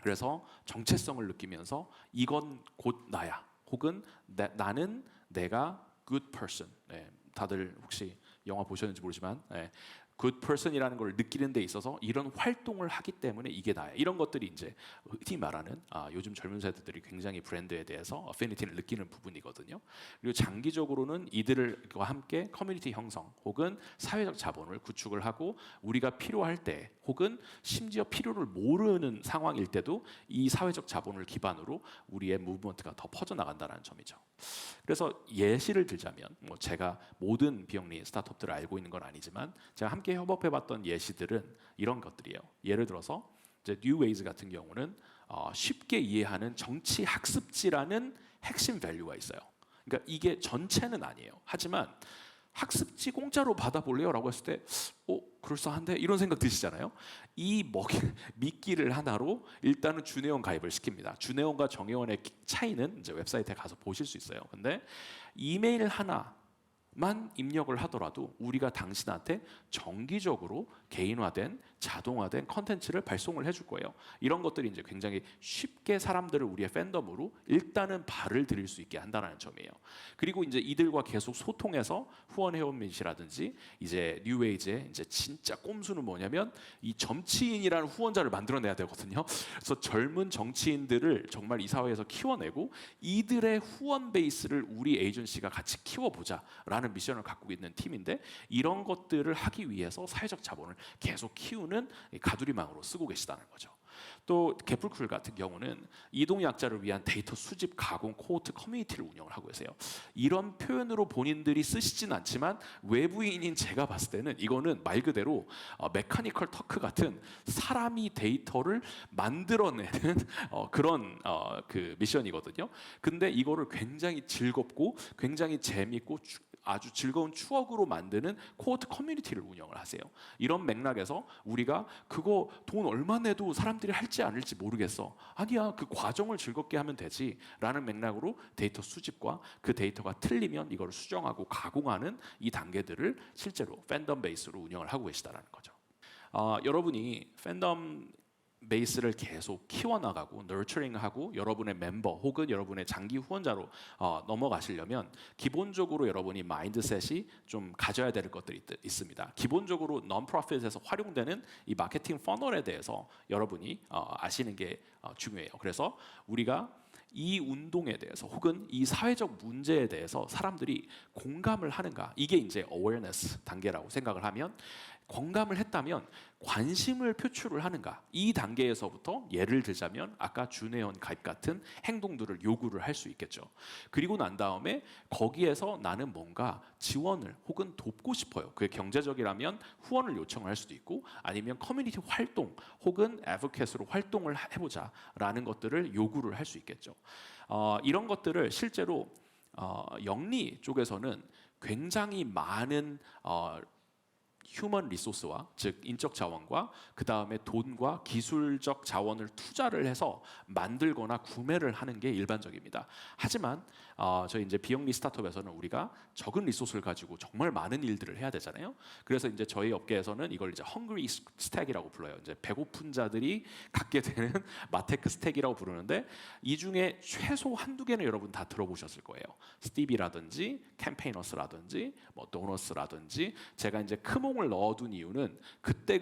그래서 정체성을 느끼면서 이건 곧 나야 혹은 나는 내가 good person 다들 혹시 영화 보셨는지 모르지만 good person이라는 걸 느끼는 데 있어서 이런 활동을 하기 때문에 이게 나야. 이런 것들이 이제 흔히 말하는 요즘 젊은 세대들이 굉장히 브랜드에 대해서 어피니티를 느끼는 부분이거든요. 그리고 장기적으로는 이들과 함께 커뮤니티 형성 혹은 사회적 자본을 구축을 하고 우리가 필요할 때 혹은 심지어 필요를 모르는 상황일 때도 이 사회적 자본을 기반으로 우리의 무브먼트가 더 퍼져나간다는 점이죠. 그래서 예시를 들자면 뭐 제가 모든 비영리 스타트업들을 알고 있는 건 아니지만 제가 함께 협업해봤던 예시들은 이런 것들이에요. 예를 들어서 이제 뉴웨이즈 같은 경우는 쉽게 이해하는 정치 학습지라는 핵심 밸류가 있어요. 그러니까 이게 전체는 아니에요. 하지만 학습지 공짜로 받아볼래요? 라고 했을 때 그럴싸한데? 이런 생각 드시잖아요. 이 미끼를 하나로 일단은 준회원 가입을 시킵니다. 준회원과 정회원의 차이는 이제 웹사이트에 가서 보실 수 있어요. 근데 이메일 하나만 입력을 하더라도 우리가 당신한테 정기적으로 개인화된 자동화된 컨텐츠를 발송을 해줄 거예요. 이런 것들이 이제 굉장히 쉽게 사람들을 우리의 팬덤으로 일단은 발을 들일 수 있게 한다는 점이에요. 그리고 이제 이들과 계속 소통해서 후원 회원이라든지 이제 뉴웨이즈의 이제 진짜 꼼수는 뭐냐면 이 정치인이라는 후원자를 만들어내야 되거든요. 그래서 젊은 정치인들을 정말 이 사회에서 키워내고 이들의 후원 베이스를 우리 에이전시가 같이 키워보자라는 미션을 갖고 있는 팀인데 이런 것들을 하기 위해서 사회적 자본을 계속 키우는 가두리망으로 쓰고 계시다는 거죠. 또 개풀쿨 같은 경우는 이동약자를 위한 데이터 수집, 가공, 코호트 커뮤니티를 운영을 하고 계세요. 이런 표현으로 본인들이 쓰시진 않지만 외부인인 제가 봤을 때는 이거는 말 그대로 메카니컬 터크 같은 사람이 데이터를 만들어내는 그런 그 미션이거든요. 근데 이거를 굉장히 즐겁고 굉장히 재밌고 아주 즐거운 추억으로 만드는 코호트 커뮤니티를 운영을 하세요. 이런 맥락에서 우리가 그거 돈 얼마 내도 사람들이 할지 않을지 모르겠어. 아니야, 그 과정을 즐겁게 하면 되지 라는 맥락으로 데이터 수집과 그 데이터가 틀리면 이걸 수정하고 가공하는 이 단계들을 실제로 팬덤 베이스로 운영을 하고 계시다는 거죠. 여러분이 팬덤 베이스를 계속 키워나가고 너처링하고 여러분의 멤버 혹은 여러분의 장기 후원자로 넘어가시려면 기본적으로 여러분이 마인드셋이 좀 가져야 될 것들이 있습니다. 기본적으로 non-profit에서 활용되는 이 마케팅 퍼널에 대해서 여러분이 아시는 게 중요해요. 그래서 우리가 이 운동에 대해서 혹은 이 사회적 문제에 대해서 사람들이 공감을 하는가, 이게 이제 awareness 단계라고 생각을 하면, 공감을 했다면 관심을 표출을 하는가, 이 단계에서부터 예를 들자면 아까 준회원 가입 같은 행동들을 요구를 할 수 있겠죠. 그리고 난 다음에 거기에서 나는 뭔가 지원을 혹은 돕고 싶어요. 그게 경제적이라면 후원을 요청할 수도 있고, 아니면 커뮤니티 활동 혹은 애드보케이트로 활동을 해보자라는 것들을 요구를 할 수 있겠죠. 이런 것들을 실제로 영리 쪽에서는 굉장히 많은 휴먼 리소스와, 즉 인적 자원과 그 다음에 돈과 기술적 자원을 투자를 해서 만들거나 구매를 하는 게 일반적입니다. 하지만 저희 이제 비영리스타트업에서는 우리가 적은 리소스를 가지고 정말 많은 일들을 해야 되잖아요. 그래서 이제 저희 업계에서는 이걸 이제 헝그리 스택이라고 불러요. 이제 배고픈 자들이 갖게 되는 마테크 스택이라고 부르는데, 이 중에 최소 한두 개는 여러분 다 들어보셨을 거예요. 스티비라든지 캠페이너스라든지 뭐 도너스라든지. 제가 이제 크몽을 넣어둔 이유는 그때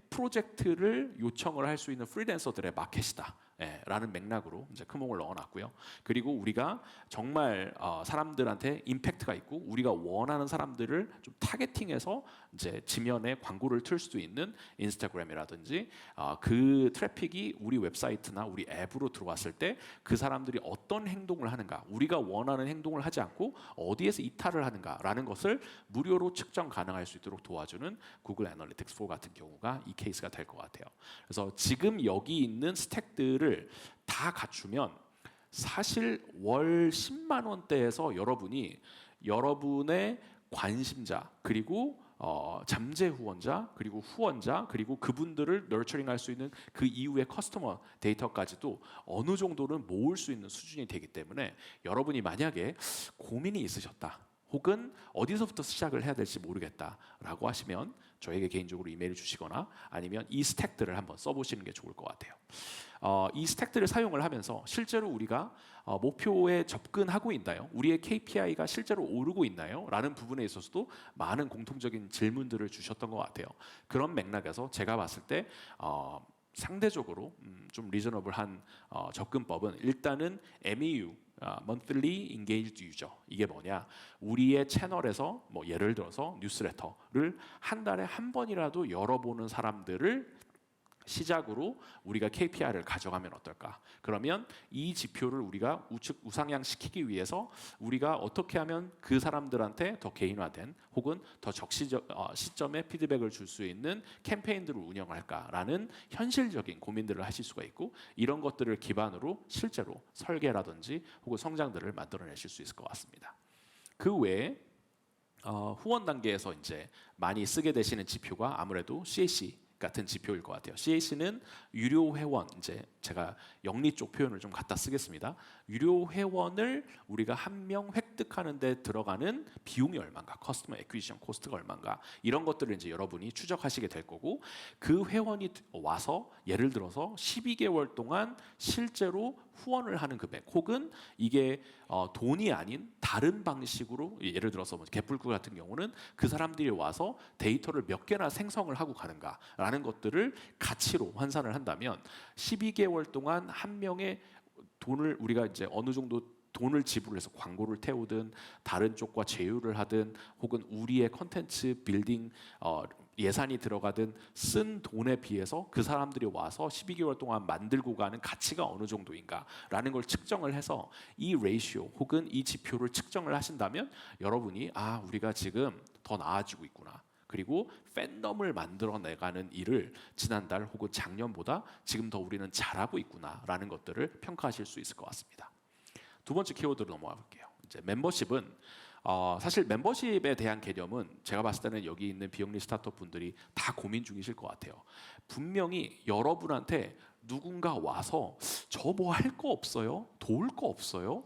프로젝트를 요청을 할 수 있는 프리랜서들의 마켓이다 라는 맥락으로 이제 크몽을 넣어놨고요. 그리고 우리가 정말 사람들한테 임팩트가 있고 우리가 원하는 사람들을 좀 타겟팅해서 이제 지면에 광고를 틀 수도 있는 인스타그램이라든지 그 트래픽이 우리 웹사이트나 우리 앱으로 들어왔을 때 그 사람들이 어떤 행동을 하는가, 우리가 원하는 행동을 하지 않고 어디에서 이탈을 하는가라는 것을 무료로 측정 가능할 수 있도록 도와주는 구글 애널리틱스 4 같은 경우가 이 케이스가 될 것 같아요. 그래서 지금 여기 있는 스택들을 다 갖추면 사실 월 10만 원대에서 여러분이 여러분의 관심자, 그리고 잠재 후원자, 그리고 후원자, 그리고 그분들을 너처링할 수 있는 그 이후의 커스터머 데이터까지도 어느 정도는 모을 수 있는 수준이 되기 때문에, 여러분이 만약에 고민이 있으셨다, 혹은 어디서부터 시작을 해야 될지 모르겠다라고 하시면 저에게 개인적으로 이메일을 주시거나 아니면 이 스택들을 한번 써보시는 게 좋을 것 같아요. 이 스택들을 사용을 하면서 실제로 우리가 목표에 접근하고 있나요? 우리의 KPI가 실제로 오르고 있나요? 라는 부분에 있어서도 많은 공통적인 질문들을 주셨던 것 같아요. 그런 맥락에서 제가 봤을 때 상대적으로 좀 리저너블한 접근법은 일단은 MEU, Monthly Engaged User, 이게 뭐냐? 우리의 채널에서 뭐 예를 들어서 뉴스레터를 한 달에 한 번이라도 열어보는 사람들을 시작으로 우리가 KPI를 가져가면 어떨까? 그러면 이 지표를 우리가 우상향시키기 위해서 우리가 어떻게 하면 그 사람들한테 더 개인화된 혹은 더 시점에 피드백을 줄 수 있는 캠페인들을 운영할까라는 현실적인 고민들을 하실 수가 있고, 이런 것들을 기반으로 실제로 설계라든지 혹은 성장들을 만들어내실 수 있을 것 같습니다. 그 외에 후원 단계에서 이제 많이 쓰게 되시는 지표가 아무래도 CAC 같은 지표일 것 같아요. CAC는 유료 회원, 이제 제가 영리 쪽 표현을 좀 갖다 쓰겠습니다. 유료 회원을 우리가 한 명 획득하는 데 들어가는 비용이 얼마인가, 커스터머 애퀴지션 코스트가 얼마인가, 이런 것들을 이제 여러분이 추적하시게 될 거고, 그 회원이 와서 예를 들어서 12개월 동안 실제로 후원을 하는 금액, 혹은 이게 돈이 아닌 다른 방식으로, 예를 들어서 개뿔구 같은 경우는 그 사람들이 와서 데이터를 몇 개나 생성을 하고 가는가라는 것들을 가치로 환산을 한다면 12개월 동안 한 명의 돈을 우리가 이제 어느 정도 돈을 지불해서 광고를 태우든 다른 쪽과 제휴를 하든 혹은 우리의 컨텐츠 빌딩 예산이 들어가든 쓴 돈에 비해서 그 사람들이 와서 12개월 동안 만들고 가는 가치가 어느 정도인가라는 걸 측정을 해서 이 레이시오 혹은 이 지표를 측정을 하신다면 여러분이 우리가 지금 더 나아지고 있구나, 그리고 팬덤을 만들어내가는 일을 지난달 혹은 작년보다 지금 더 우리는 잘하고 있구나라는 것들을 평가하실 수 있을 것 같습니다. 두 번째 키워드로 넘어가 볼게요. 이제 멤버십은 사실 멤버십에 대한 개념은 제가 봤을 때는 여기 있는 비영리 스타트업 분들이 다 고민 중이실 것 같아요. 분명히 여러분한테 누군가 와서 저 뭐 할 거 없어요? 도울 거 없어요?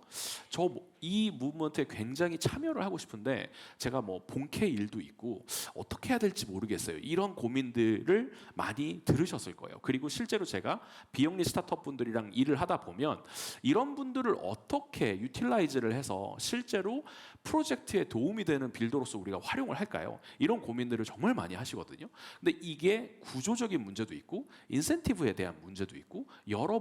이 무브먼트에 굉장히 참여를 하고 싶은데 제가 뭐 본캐 일도 있고 어떻게 해야 될지 모르겠어요. 이런 고민들을 많이 들으셨을 거예요. 그리고 실제로 제가 비영리 스타트업 분들이랑 일을 하다 보면 이런 분들을 어떻게 유틸라이즈를 해서 실제로 프로젝트에 도움이 되는 빌더로서 우리가 활용을 할까요? 이런 고민들을 정말 많이 하시거든요. 근데 이게 구조적인 문제도 있고 인센티브에 대한 문제도 있고 여러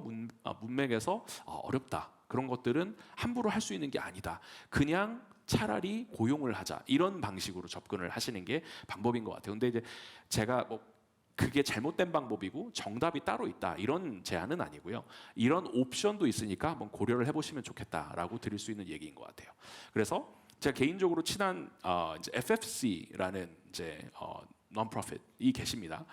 문맥에서 어렵다. 그런 것들은 함부로 할 수 있는 게 아니다. 그냥 차라리 고용을 하자. 이런 방식으로 접근을 하시는 게 방법인 것 같아요. 근데 이제 제가 뭐 그게 잘못된 방법이고 정답이 따로 있다. 이런 제안은 아니고요. 이런 옵션도 있으니까 한번 고려를 해보시면 좋겠다라고 드릴 수 있는 얘기인 것 같아요. 그래서 제가 개인적으로 친한 이제 FFC라는 이제 non-profit이 계십니다.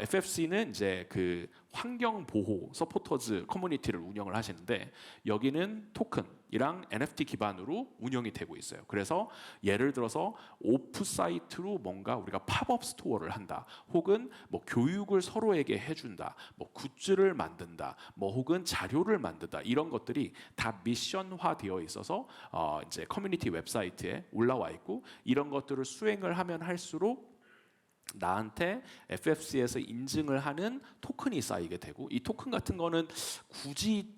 FFC는 이제 그 환경 보호 서포터즈 커뮤니티를 운영을 하시는데 여기는 토큰이랑 NFT 기반으로 운영이 되고 있어요. 그래서 예를 들어서 오프 사이트로 뭔가 우리가 팝업 스토어를 한다, 혹은 뭐 교육을 서로에게 해준다, 뭐 굿즈를 만든다, 뭐 혹은 자료를 만든다, 이런 것들이 다 미션화 되어 있어서 이제 커뮤니티 웹사이트에 올라와 있고 이런 것들을 수행을 하면 할수록 나한테 FFC에서 인증을 하는 토큰이 쌓이게 되고 이 토큰 같은 거는 굳이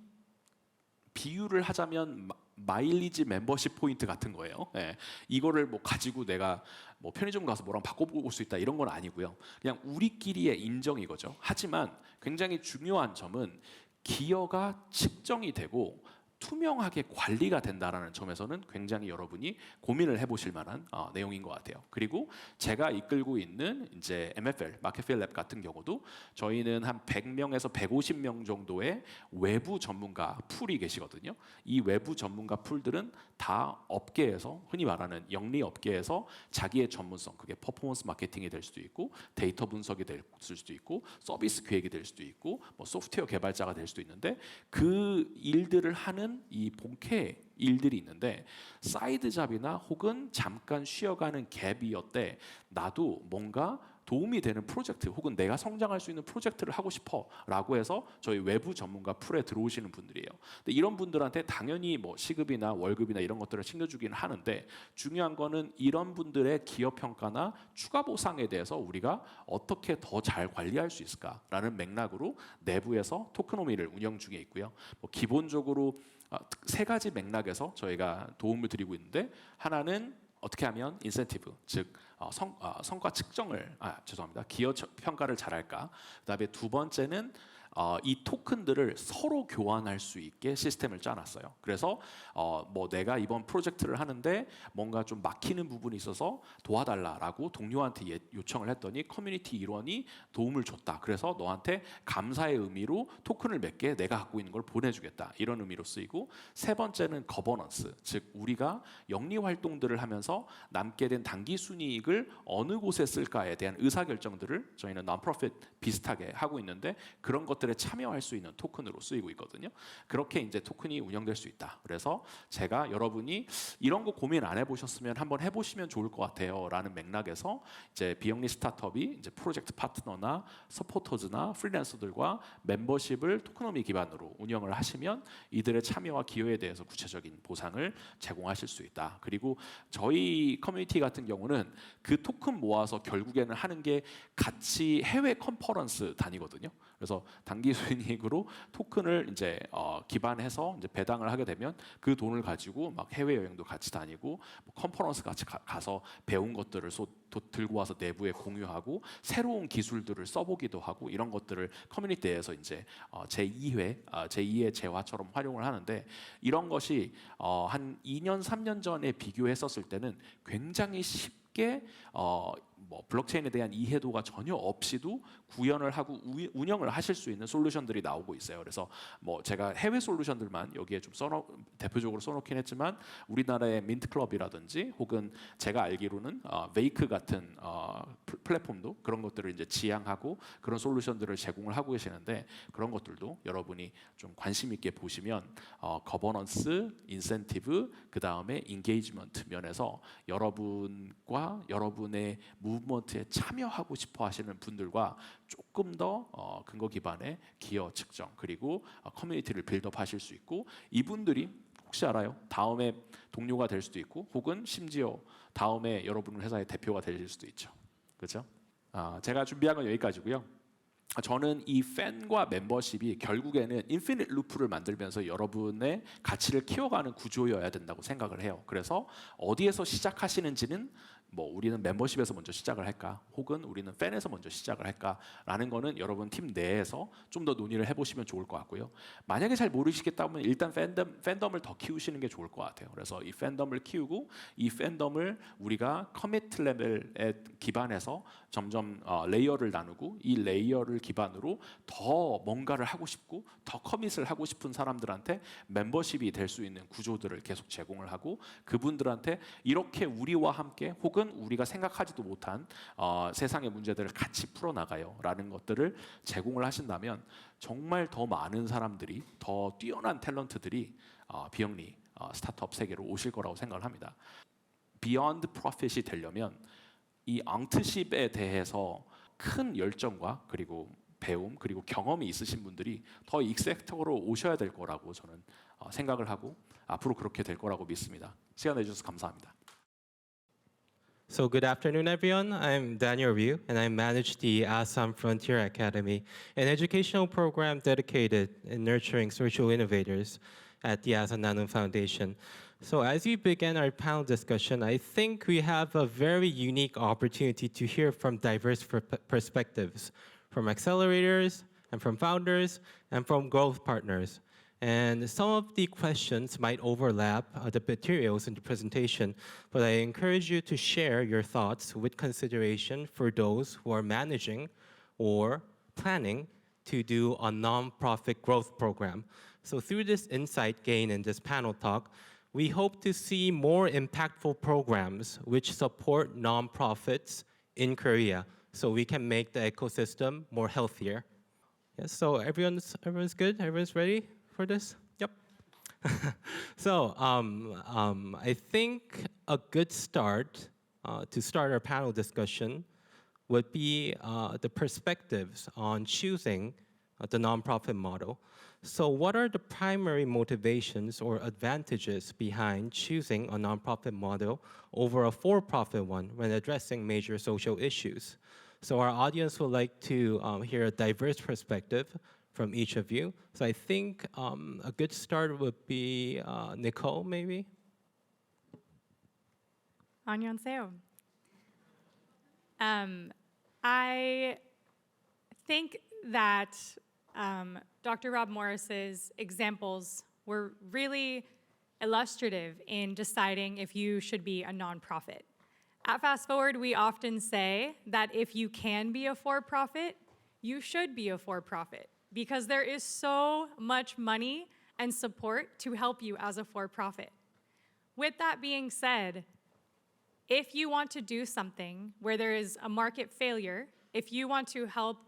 비유를 하자면 마일리지 멤버십 포인트 같은 거예요. 네. 이거를 뭐 가지고 내가 뭐 편의점 가서 뭐랑 바꿔볼 수 있다 이런 건 아니고요. 그냥 우리끼리의 인정이 거죠. 하지만 굉장히 중요한 점은 기여가 측정이 되고 투명하게 관리가 된다라는 점에서는 굉장히 여러분이 고민을 해보실 만한 내용인 것 같아요. 그리고 제가 이끌고 있는 이제 MFL 마켓핏랩 같은 경우도 저희는 한 100명에서 150명 정도의 외부 전문가 풀이 계시거든요. 이 외부 전문가 풀들은 다 업계에서 흔히 말하는 영리 업계에서 자기의 전문성, 그게 퍼포먼스 마케팅이 될 수도 있고 데이터 분석이 될 수도 있고 서비스 기획이 될 수도 있고 뭐 소프트웨어 개발자가 될 수도 있는데 그 일들을 하는 이 본캐 일들이 있는데 사이드 잡이나 혹은 잠깐 쉬어가는 갭이었대. 나도 뭔가 도움이 되는 프로젝트 혹은 내가 성장할 수 있는 프로젝트를 하고 싶어 라고 해서 저희 외부 전문가 풀에 들어오시는 분들이에요. 근데 이런 분들한테 당연히 뭐 시급이나 월급이나 이런 것들을 챙겨주긴 하는데 중요한 거는 이런 분들의 기업 평가나 추가 보상에 대해서 우리가 어떻게 더 잘 관리할 수 있을까라는 맥락으로 내부에서 토크노미를 운영 중에 있고요. 뭐 기본적으로 세 가지 맥락에서 저희가 도움을 드리고 있는데 하나는 어떻게 하면 인센티브, 즉 성과 측정을 기여 평가를 잘할까. 그다음에 두 번째는 이 토큰들을 서로 교환할 수 있게 시스템을 짜놨어요. 그래서 뭐 내가 이번 프로젝트를 하는데 뭔가 좀 막히는 부분이 있어서 도와달라라고 동료한테 요청을 했더니 커뮤니티 일원이 도움을 줬다. 그래서 너한테 감사의 의미로 토큰을 몇 개 내가 갖고 있는 걸 보내주겠다. 이런 의미로 쓰이고 세 번째는 거버넌스, 즉 우리가 영리 활동들을 하면서 남게 된 당기 순이익을 어느 곳에 쓸까에 대한 의사결정들을 저희는 non-profit 비슷하게 하고 있는데 그런 것들에 참여할 수 있는 토큰으로 쓰이고 있거든요. 그렇게 이제 토큰이 운영될 수 있다. 그래서 제가 여러분이 이런 거 고민 안 해보셨으면 한번 해보시면 좋을 것 같아요라는 맥락에서 이제 비영리 스타트업이 이제 프로젝트 파트너나 서포터즈나 프리랜서들과 멤버십을 토크노미 기반으로 운영을 하시면 이들의 참여와 기여에 대해서 구체적인 보상을 제공하실 수 있다. 그리고 저희 커뮤니티 같은 경우는 그 토큰 모아서 결국에는 하는 게 같이 해외 콘퍼런스 다니거든요. 그래서 단기 수익으로 토큰을 이제 기반해서 이제 배당을 하게 되면 그 돈을 가지고 막 해외 여행도 같이 다니고 뭐 컨퍼런스 같이 가서 배운 것들을 들고 와서 내부에 공유하고 새로운 기술들을 써보기도 하고 이런 것들을 커뮤니티에서 이제 제2의 재화처럼 활용을 하는데 이런 것이 한 2년 3년 전에 비교했었을 때는 굉장히 쉽게 뭐 블록체인에 대한 이해도가 전혀 없이도 구현을 하고 운영을 하실 수 있는 솔루션들이 나오고 있어요. 그래서 뭐 제가 해외 솔루션들만 여기에 좀 대표적으로 써놓긴 했지만 우리나라의 민트클럽이라든지 혹은 제가 알기로는 웨이크 같은 플랫폼도 그런 것들을 이제 지향하고 그런 솔루션들을 제공을 하고 계시는데 그런 것들도 여러분이 좀 관심 있게 보시면 거버넌스, 인센티브, 그 다음에 인게이지먼트 면에서 여러분과 여러분의 무브먼트에 참여하고 싶어 하시는 분들과 조금 더 근거 기반의 기여 측정 그리고 커뮤니티를 빌드업 하실 수 있고 이분들이 혹시 알아요? 다음에 동료가 될 수도 있고 혹은 심지어 다음에 여러분 회사의 대표가 되실 수도 있죠. 그렇죠? 제가 준비한 건 여기까지고요. 저는 이 팬과 멤버십이 결국에는 인피니트 루프를 만들면서 여러분의 가치를 키워가는 구조여야 된다고 생각을 해요. 그래서 어디에서 시작하시는지는 뭐 우리는 멤버십에서 먼저 시작을 할까 혹은 우리는 팬에서 먼저 시작을 할까라는 거는 여러분 팀 내에서 좀 더 논의를 해보시면 좋을 것 같고요. 만약에 잘 모르시겠다면 일단 팬덤을 더 키우시는 게 좋을 것 같아요. 그래서 이 팬덤을 키우고 이 팬덤을 우리가 커미트 레벨에 기반해서 점점 레이어를 나누고 이 레이어를 기반으로 더 뭔가를 하고 싶고 더 커밋을 하고 싶은 사람들한테 멤버십이 될 수 있는 구조들을 계속 제공을 하고 그분들한테 이렇게 우리와 함께 혹은 우리가 생각하지도 못한 세상의 문제들을 같이 풀어나가요 라는 것들을 제공을 하신다면 정말 더 많은 사람들이 더 뛰어난 탤런트들이 비영리 스타트업 세계로 오실 거라고 생각을 합니다. 비욘드 프로핏이 되려면 이 앙트십에 대해서 큰 열정과 그리고 배움 그리고 경험이 있으신 분들이 더 익섹터로 오셔야 될 거라고 저는 생각을 하고 앞으로 그렇게 될 거라고 믿습니다. 시간 내주셔서 감사합니다. So good afternoon, everyone. I'm Daniel Ryu, and I manage the Assam Frontier Academy, an educational program dedicated in nurturing social innovators at the Asanna눔 Foundation. So as we begin our panel discussion, I think we have a very unique opportunity to hear from diverse perspectives, from accelerators, and from founders, and from growth partners. And some of the questions might overlap the materials in the presentation, but I encourage you to share your thoughts with consideration for those who are managing or planning to do a nonprofit growth program. So through this insight gained in this panel talk, we hope to see more impactful programs which support nonprofits in Korea so we can make the ecosystem more healthier. Yes, so everyone's good? Everyone's ready for this? Yep. So I think a good start to start our panel discussion would be the perspectives on choosing the nonprofit model. So what are the primary motivations or advantages behind choosing a nonprofit model over a for-profit one when addressing major social issues? So our audience would like to hear a diverse perspective from each of you. So I think a good start would be Nicole, maybe? 안녕하세요. I think that Dr. Rob Morris's examples were really illustrative in deciding if you should be a nonprofit. At Fast Forward, we often say that if you can be a for-profit, you should be a for-profit because there is so much money and support to help you as a for-profit. With that being said, if you want to do something where there is a market failure, if you want to help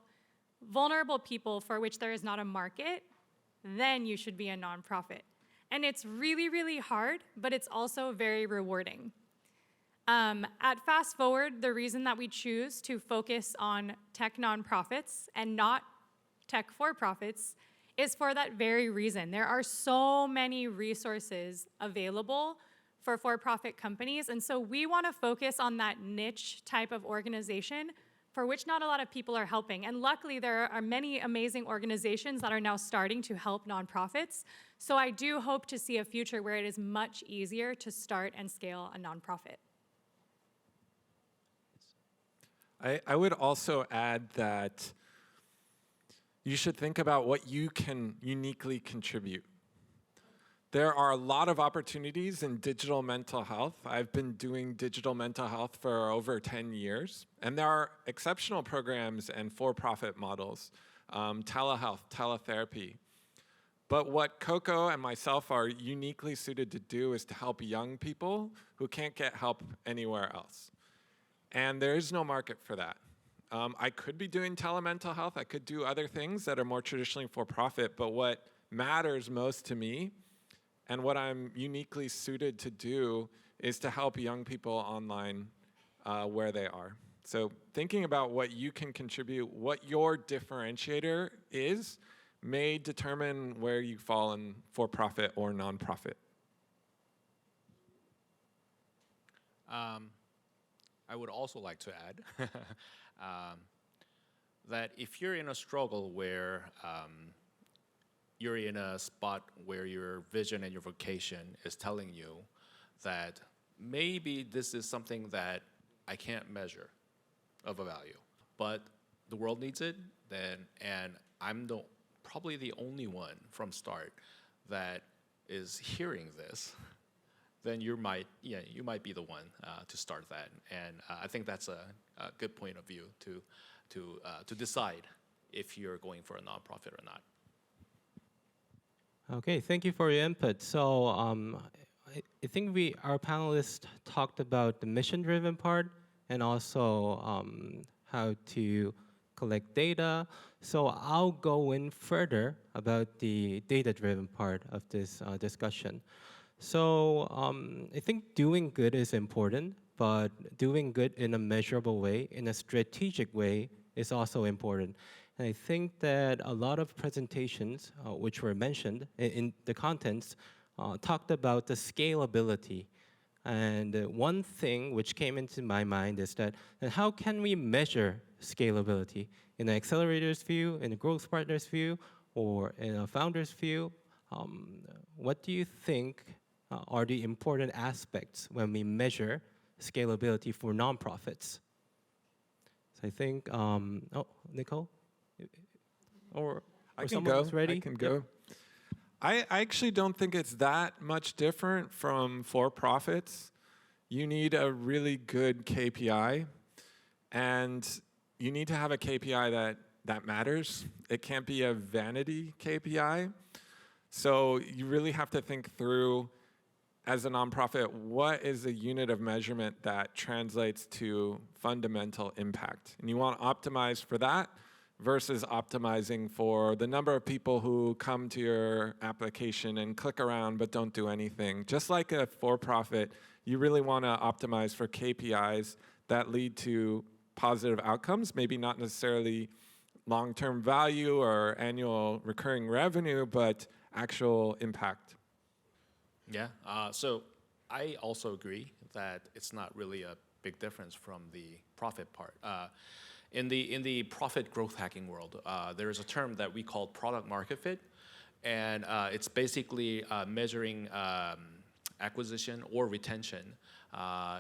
vulnerable people for which there is not a market, then you should be a nonprofit. And it's really, really hard, but it's also very rewarding. At Fast Forward, the reason that we choose to focus on tech nonprofits and not tech for-profits is for that very reason. There are so many resources available for for-profit companies, and so we want to focus on that niche type of organization for which not a lot of people are helping. And luckily, there are many amazing organizations that are now starting to help nonprofits. So I do hope to see a future where it is much easier to start and scale a nonprofit. I would also add that you should think about what you can uniquely contribute. There are a lot of opportunities in digital mental health. I've been doing digital mental health for over 10 years, and there are exceptional programs and for-profit models, telehealth, teletherapy. But what Koko and myself are uniquely suited to do is to help young people who can't get help anywhere else. And there is no market for that. I could be doing telemental health. I could do other things that are more traditionally for-profit, but what matters most to me and what I'm uniquely suited to do is to help young people online where they are. So thinking about what you can contribute, what your differentiator is, may determine where you fall in for-profit or nonprofit. I would also like to add that if you're in a struggle where you're in a spot where your vision and your vocation is telling you that maybe this is something that I can't measure of a value, but the world needs it, and I'm probably the only one from start that is hearing this, then you might be the one to start that. And I think that's a good point of view to decide if you're going for a nonprofit or not. Okay, thank you for your input. So I think our panelists talked about the mission-driven part and also how to collect data. So I'll go in further about the data-driven part of this discussion. So I think doing good is important, but doing good in a measurable way, in a strategic way, is also important. And I think that a lot of presentations, which were mentioned in the contents, talked about the scalability. And one thing which came into my mind is that how can we measure scalability in an accelerator's view, in a growth partner's view, or in a founder's view? What do you think are the important aspects when we measure scalability for nonprofits? So I think, Nicole? Or I can someone go. who's ready? I can go. I actually don't think it's that much different from for-profits. You need a really good KPI, and you need to have a KPI that matters. It can't be a vanity KPI. So you really have to think through, as a nonprofit, what is a unit of measurement that translates to fundamental impact? And you want to optimize for that versus optimizing for the number of people who come to your application and click around but don't do anything. Just like a for-profit, you really want to optimize for KPIs that lead to positive outcomes, maybe not necessarily long-term value or annual recurring revenue, but actual impact. Yeah, so I also agree that it's not really a big difference from the profit part. In the profit growth hacking world, there is a term that we call product market fit, and it's basically measuring acquisition or retention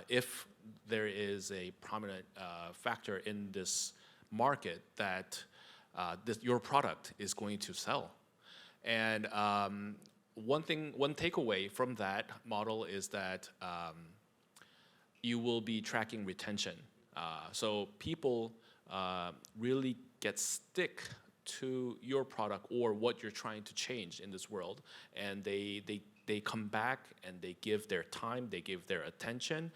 if there is a prominent factor in this market that your product is going to sell. And one takeaway from that model is that you will be tracking retention. So people really get stick to your product or what you're trying to change in this world, and they come back and they give their time, they give their attention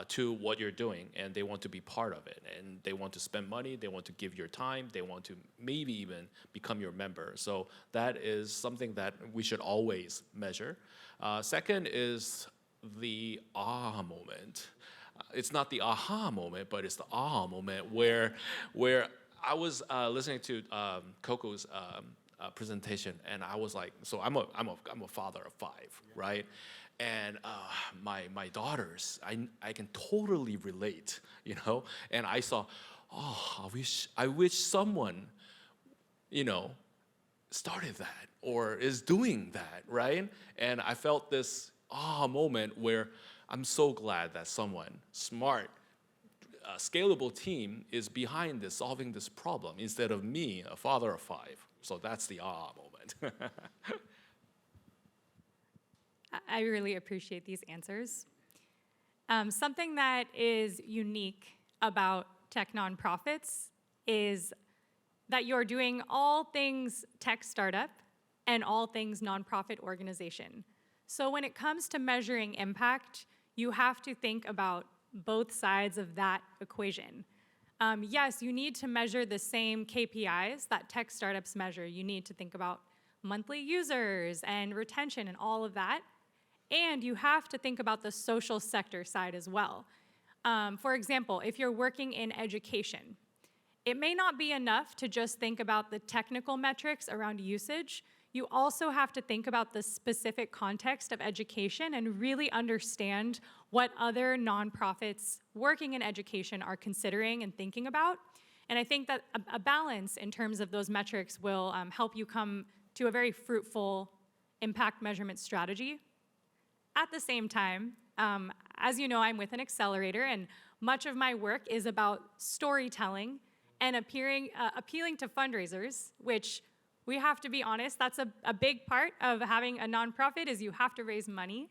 to what you're doing, and they want to be part of it, and they want to spend money, they want to give your time, they want to maybe even become your member. So that is something that we should always measure. Second is the aha moment. It's not the aha moment, but it's the aha moment where I was listening to Koko's presentation, and I was like, so I'm a father of 5, right? And my daughters, I can totally relate, you know. And I saw, I wish someone, you know, started that or is doing that, right? And I felt this moment where I'm so glad that someone smart, scalable team is behind this, solving this problem, instead of me, a father of 5. So that's the moment. I really appreciate these answers. Something that is unique about tech nonprofits is that you're doing all things tech startup and all things nonprofit organization. So when it comes to measuring impact, you have to think about both sides of that equation. Yes, you need to measure the same KPIs that tech startups measure. You need to think about monthly users and retention and all of that. And you have to think about the social sector side as well. For example, if you're working in education, it may not be enough to just think about the technical metrics around usage. You also have to think about the specific context of education and really understand what other nonprofits working in education are considering and thinking about. And I think that a balance in terms of those metrics will help you come to a very fruitful impact measurement strategy. At the same time, as you know, I'm with an accelerator, and much of my work is about storytelling and appealing to fundraisers, which we have to be honest, that's a big part of having a nonprofit is you have to raise money.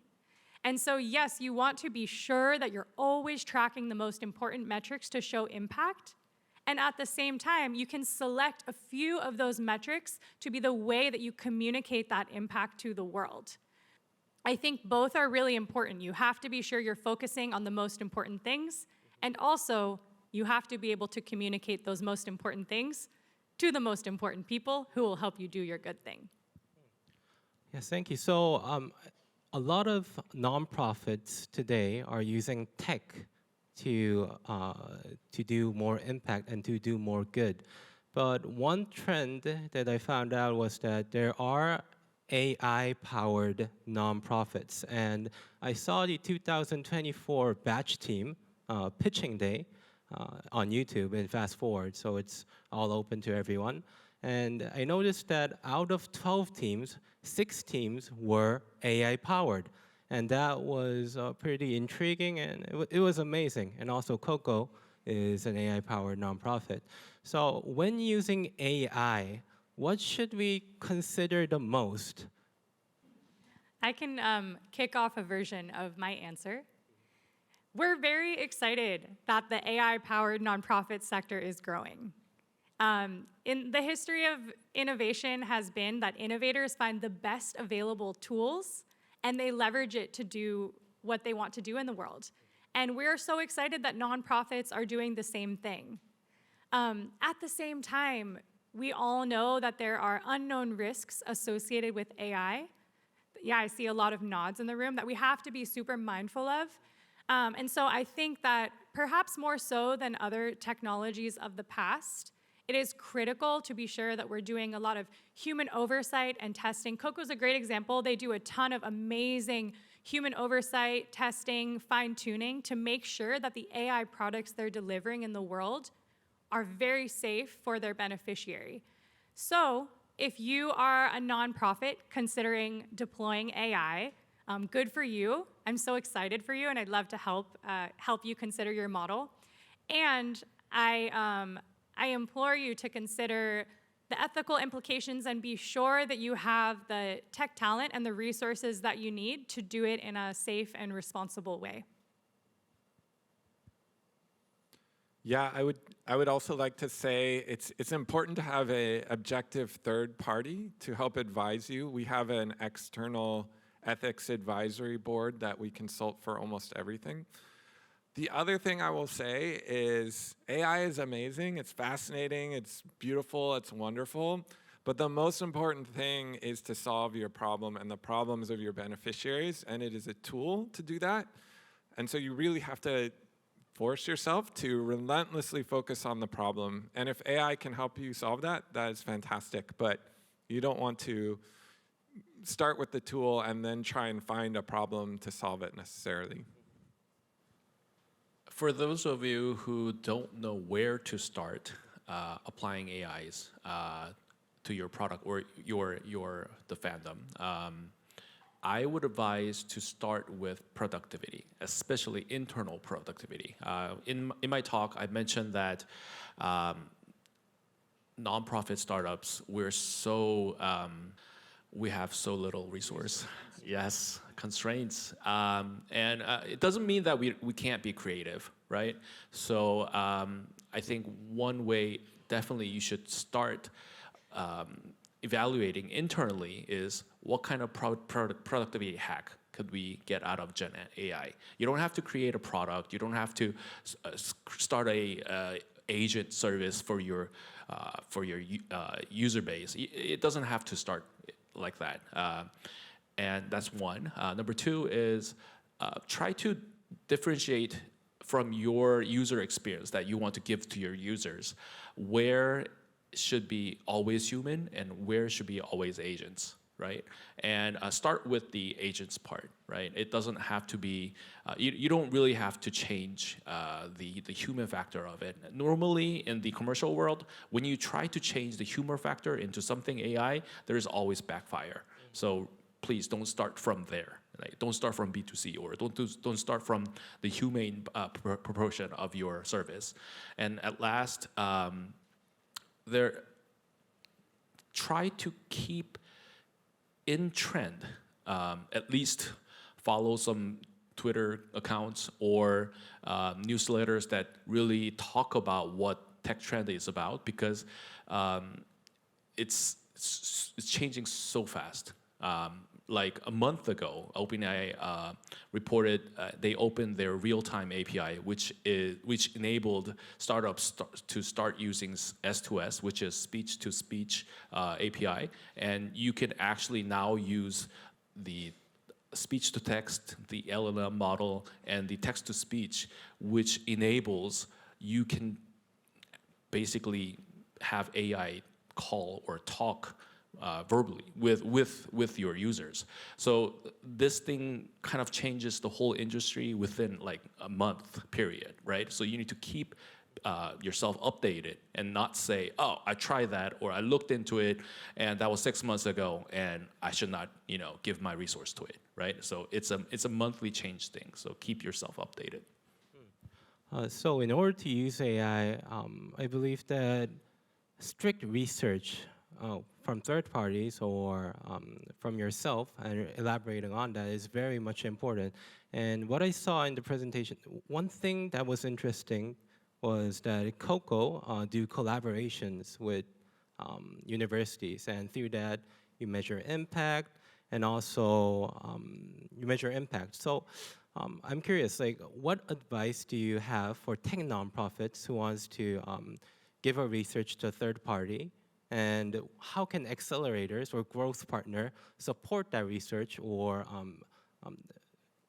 And so yes, you want to be sure that you're always tracking the most important metrics to show impact. And at the same time, you can select a few of those metrics to be the way that you communicate that impact to the world. I think both are really important. You have to be sure you're focusing on the most important things, and also you have to be able to communicate those most important things to the most important people who will help you do your good thing. Yes, thank you. So a lot of nonprofits today are using tech to do more impact and to do more good. But one trend that I found out was that there are AI-powered nonprofits. And I saw the 2024 batch team pitching day on YouTube and fast forward, so it's all open to everyone. And I noticed that out of 12 teams, 6 teams were AI-powered. And that was pretty intriguing, and it was amazing. And also Koko is an AI-powered nonprofit. So when using AI, what should we consider the most? I can kick off a version of my answer. We're very excited that the AI-powered nonprofit sector is growing. In the history of innovation has been that innovators find the best available tools and they leverage it to do what they want to do in the world. And we're so excited that nonprofits are doing the same thing. At the same time, we all know that there are unknown risks associated with AI. Yeah, I see a lot of nods in the room that we have to be super mindful of. And so I think that perhaps more so than other technologies of the past, it is critical to be sure that we're doing a lot of human oversight and testing. Koko's a great example. They do a ton of amazing human oversight, testing, fine-tuning to make sure that the AI products they're delivering in the world are very safe for their beneficiary. So if you are a nonprofit considering deploying AI, good for you. I'm so excited for you, and I'd love to help you consider your model. And I implore you to consider the ethical implications and be sure that you have the tech talent and the resources that you need to do it in a safe and responsible way. Yeah, I would also like to say it's important to have an objective third party to help advise you. We have an external ethics advisory board that we consult for almost everything. The other thing I will say is AI is amazing, it's fascinating, it's beautiful, it's wonderful, but the most important thing is to solve your problem and the problems of your beneficiaries, and it is a tool to do that. And so you really have to force yourself to relentlessly focus on the problem. And if AI can help you solve that, that is fantastic, but you don't want to start with the tool and then try and find a problem to solve it necessarily. For those of you who don't know where to start applying AIs to your product or the fandom, I would advise to start with productivity, especially internal productivity. In my talk, I mentioned that nonprofit startups, we have so little resource. Yes, constraints. And it doesn't mean that we can't be creative, right? So I think one way definitely you should start evaluating internally is what kind of productivity hack could we get out of Gen AI. You don't have to create a product. You don't have to start a agent service for your user base. It doesn't have to start like that. And that's one. Number two is try to differentiate from your user experience that you want to give to your users, where should be always human and where should be always agents, right? And start with the agents part, right? It doesn't have to be, you don't really have to change the human factor of it. Normally in the commercial world, when you try to change the human factor into something AI, there's always backfire. So please don't start from there. Like, don't start from B2C, or don't start from the humane proportion of your service. And at last, try to keep in trend, at least follow some Twitter accounts or newsletters that really talk about what tech trend is about, because it's changing so fast. Like a month ago, OpenAI reported they opened their real-time API, which enabled startups to start using S2S, which is speech-to-speech API, and you can actually now use the speech-to-text, the LLM model, and the text-to-speech, which enables you can basically have AI call or talk verbally with your users. So this thing kind of changes the whole industry within like a month period, right? So you need to keep yourself updated and not say, oh, I tried that, or I looked into it and that was 6 months ago and I should not, give my resource to it, right? So it's a monthly change thing. So keep yourself updated. So in order to use AI, I believe that strict research from third parties or from yourself and elaborating on that is very much important. And what I saw in the presentation, one thing that was interesting was that Koko do collaborations with universities, and through that you measure impact and also you measure impact. So I'm curious, like, what advice do you have for tech nonprofits who wants to give a research to a third party? And how can accelerators or growth partner support that research or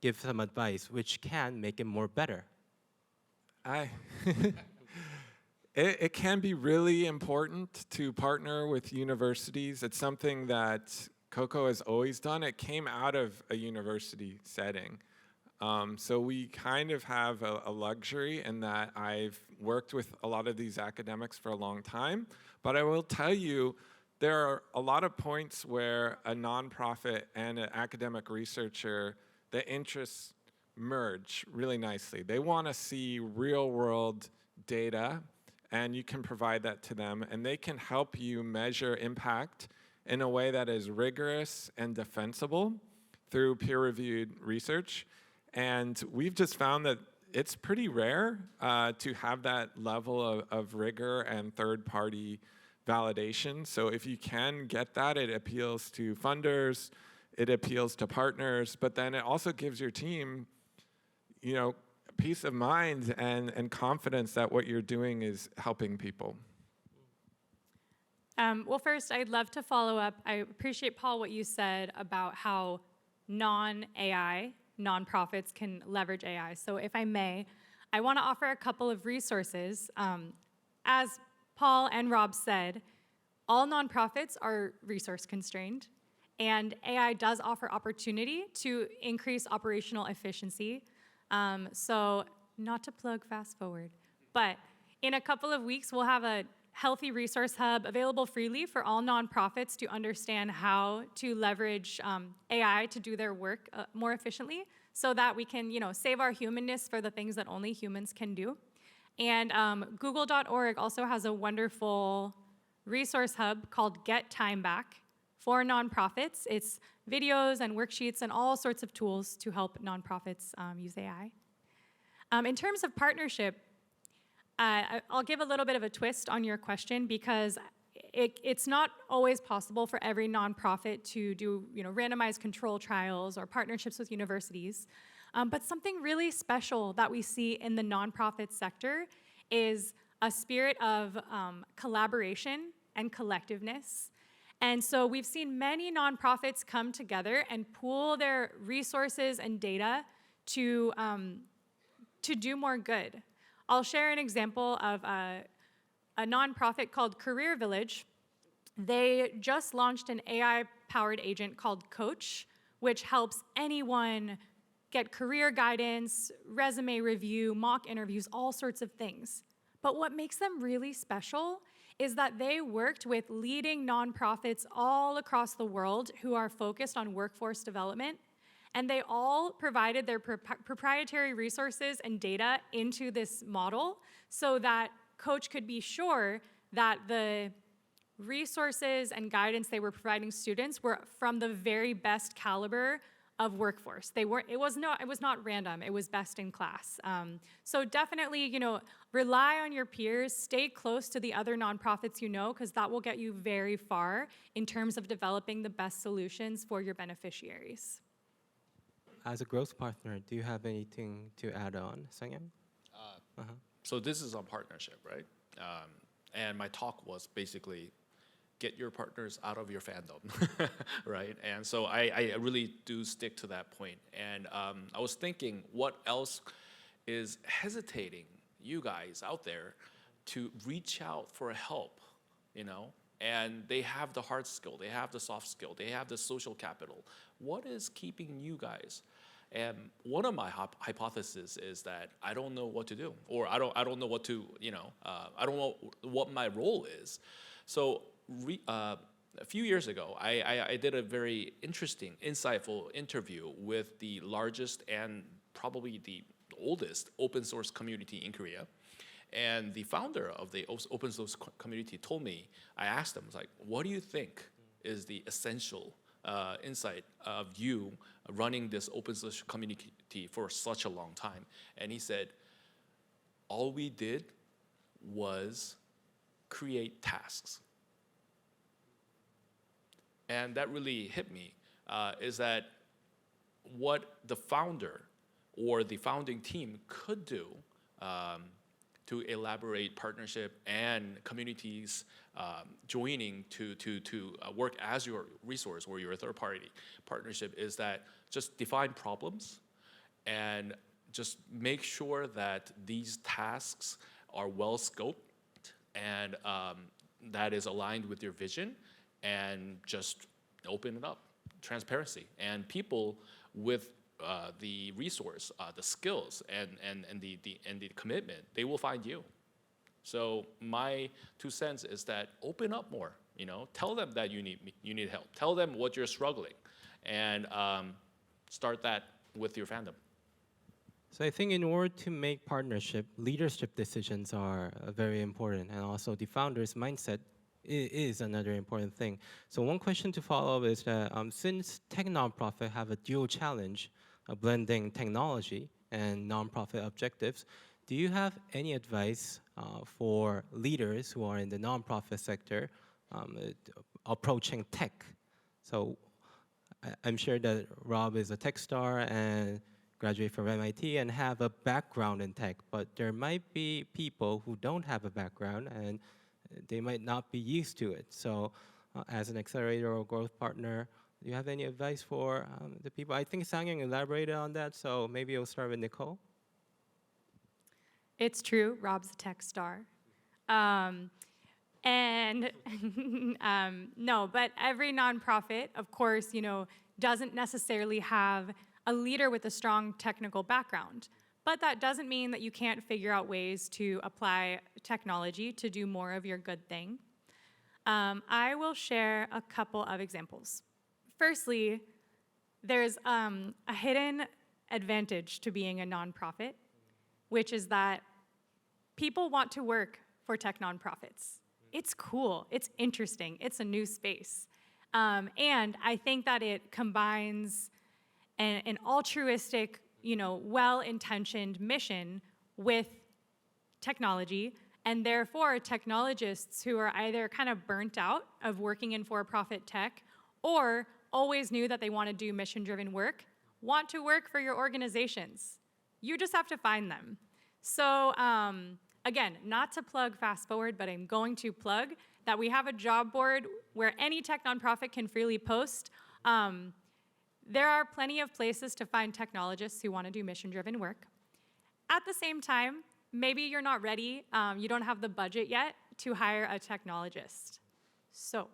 give some advice which can make it more better? It can be really important to partner with universities. It's something that Koko has always done. It came out of a university setting. So we kind of have a luxury in that I've worked with a lot of these academics for a long time. But I will tell you, there are a lot of points where a nonprofit and an academic researcher, the interests merge really nicely. They want to see real-world data, and you can provide that to them, and they can help you measure impact in a way that is rigorous and defensible through peer-reviewed research. And we've just found that it's pretty rare to have that level of rigor and third-party validation. So if you can get that, it appeals to funders, it appeals to partners, but then it also gives your team, peace of mind and confidence that what you're doing is helping people. Well, first, I'd love to follow up. I appreciate, Paul, what you said about how non-AI nonprofits can leverage AI. So if I may, I want to offer a couple of resources. As Paul and Rob said, all nonprofits are resource constrained, and AI does offer opportunity to increase operational efficiency. So not to plug Fast Forward, but in a couple of weeks, we'll have a healthy resource hub available freely for all nonprofits to understand how to leverage AI to do their work more efficiently, so that we can, save our humanness for the things that only humans can do. And Google.org also has a wonderful resource hub called Get Time Back for nonprofits. It's videos and worksheets and all sorts of tools to help nonprofits use AI. In terms of partnership, I'll give a little bit of a twist on your question, because it's not always possible for every nonprofit to do randomized control trials or partnerships with universities. But something really special that we see in the nonprofit sector is a spirit of collaboration and collectiveness. And so we've seen many nonprofits come together and pool their resources and data to to do more good. I'll share an example of a nonprofit called Career Village. They just launched an AI-powered agent called Coach, which helps anyone get career guidance, resume review, mock interviews, all sorts of things. But what makes them really special is that they worked with leading nonprofits all across the world who are focused on workforce development, and they all provided their proprietary resources and data into this model so that Coach could be sure that the resources and guidance they were providing students were from the very best caliber of workforce. They weren't. It was not random. It was best in class. So definitely, rely on your peers. Stay close to the other nonprofits because that will get you very far in terms of developing the best solutions for your beneficiaries. As a growth partner, do you have anything to add on, Sang-Yam? So this is on partnership, right? And my talk was basically get your partners out of your fandom, right? And so I really do stick to that point. And I was thinking, what else is hesitating you guys out there to reach out for help, And they have the hard skill, they have the soft skill, they have the social capital. What is keeping you guys? And one of my hypotheses is that I don't know what to do, or I don't know what to, I don't know what my role is. So a few years ago, I did a very interesting, insightful interview with the largest and probably the oldest open source community in Korea. And the founder of the open source community told me, I asked him, what do you think is the essential insight of you running this open source community for such a long time? And he said, all we did was create tasks. And that really hit me, is that what the founder or the founding team could do to elaborate partnership and communities joining to work as your resource or your third party partnership is that just define problems and just make sure that these tasks are well scoped and that is aligned with your vision, and just open it up, transparency. And people with the resource, the skills, and the commitment, they will find you. So my 2 cents is that open up more. Tell them that you need help. Tell them what you're struggling, and start that with your fandom. So I think in order to make partnership, leadership decisions are very important, and also the founder's mindset is another important thing. So one question to follow up is that since tech nonprofit have a dual challenge of blending technology and nonprofit objectives, do you have any advice for leaders who are in the nonprofit sector approaching tech? So I'm sure that Rob is a tech star and graduate from MIT and have a background in tech, but there might be people who don't have a background and they might not be used to it. So as an accelerator or growth partner, do you have any advice for the people? I think Sang-Yam elaborated on that, so maybe we'll start with Nicole. It's true, Rob's a tech star. And no, but every nonprofit, of course, doesn't necessarily have a leader with a strong technical background. But that doesn't mean that you can't figure out ways to apply technology to do more of your good thing. I will share a couple of examples. Firstly, there's a hidden advantage to being a nonprofit, which is that people want to work for tech nonprofits. It's cool, it's interesting, it's a new space. And I think that it combines an altruistic, well-intentioned mission with technology, and therefore technologists who are either kind of burnt out of working in for-profit tech or always knew that they want to do mission-driven work, want to work for your organizations. You just have to find them. So again, not to plug Fast Forward, but I'm going to plug that we have a job board where any tech nonprofit can freely post. There are plenty of places to find technologists who want to do mission-driven work. At the same time, maybe you're not ready, you don't have the budget yet to hire a technologist. So,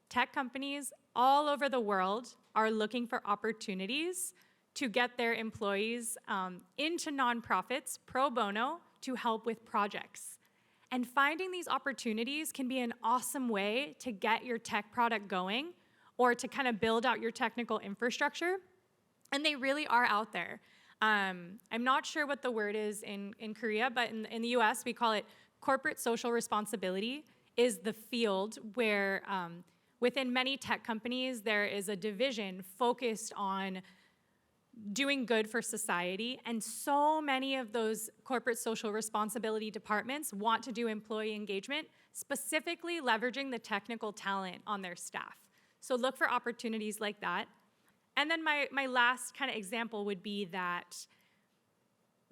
tech companies all over the world are looking for opportunities to get their employees into nonprofits pro bono to help with projects. And finding these opportunities can be an awesome way to get your tech product going or to kind of build out your technical infrastructure. And they really are out there. I'm not sure what the word is in Korea, but in the US, we call it corporate social responsibility is the field where within many tech companies, there is a division focused on doing good for society, and so many of those corporate social responsibility departments want to do employee engagement, specifically leveraging the technical talent on their staff. So look for opportunities like that. And then my last kind of example would be that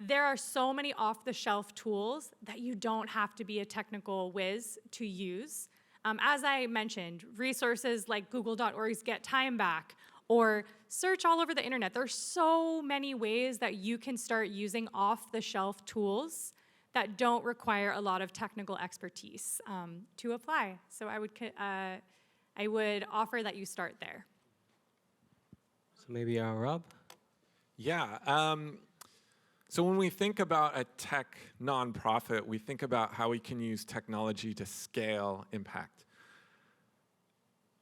there are so many off-the-shelf tools that you don't have to be a technical whiz to use. As I mentioned, resources like google.org's Get Time Back, or search all over the internet. There's so many ways that you can start using off-the-shelf tools that don't require a lot of technical expertise to apply. So I would offer that you start there. So maybe Rob? Yeah. So when we think about a tech nonprofit, we think about how we can use technology to scale impact.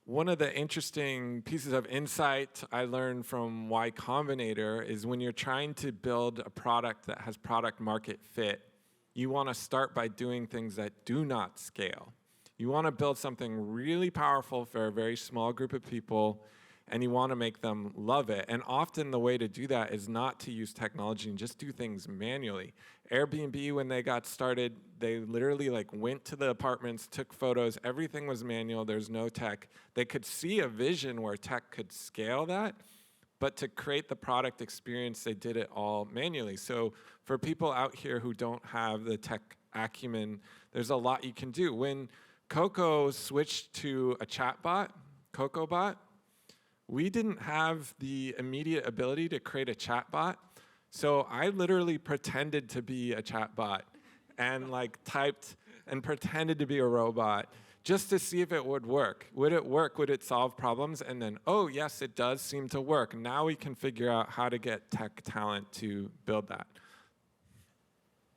One of the interesting pieces of insight I learned from Y Combinator is when you're trying to build a product that has product market fit, you want to start by doing things that do not scale. You want to build something really powerful for a very small group of people, and you want to make them love it. And often the way to do that is not to use technology and just do things manually. Airbnb, when they got started, they literally went to the apartments, took photos, everything was manual, there's no tech. They could see a vision where tech could scale that, but to create the product experience, they did it all manually. So for people out here who don't have the tech acumen, there's a lot you can do. When Koko switched to a chatbot, CocoBot, we didn't have the immediate ability to create a chatbot. So I literally pretended to be a chatbot and typed and pretended to be a robot just to see if it would work. Would it work? Would it solve problems? And then, oh yes, it does seem to work. Now we can figure out how to get tech talent to build that.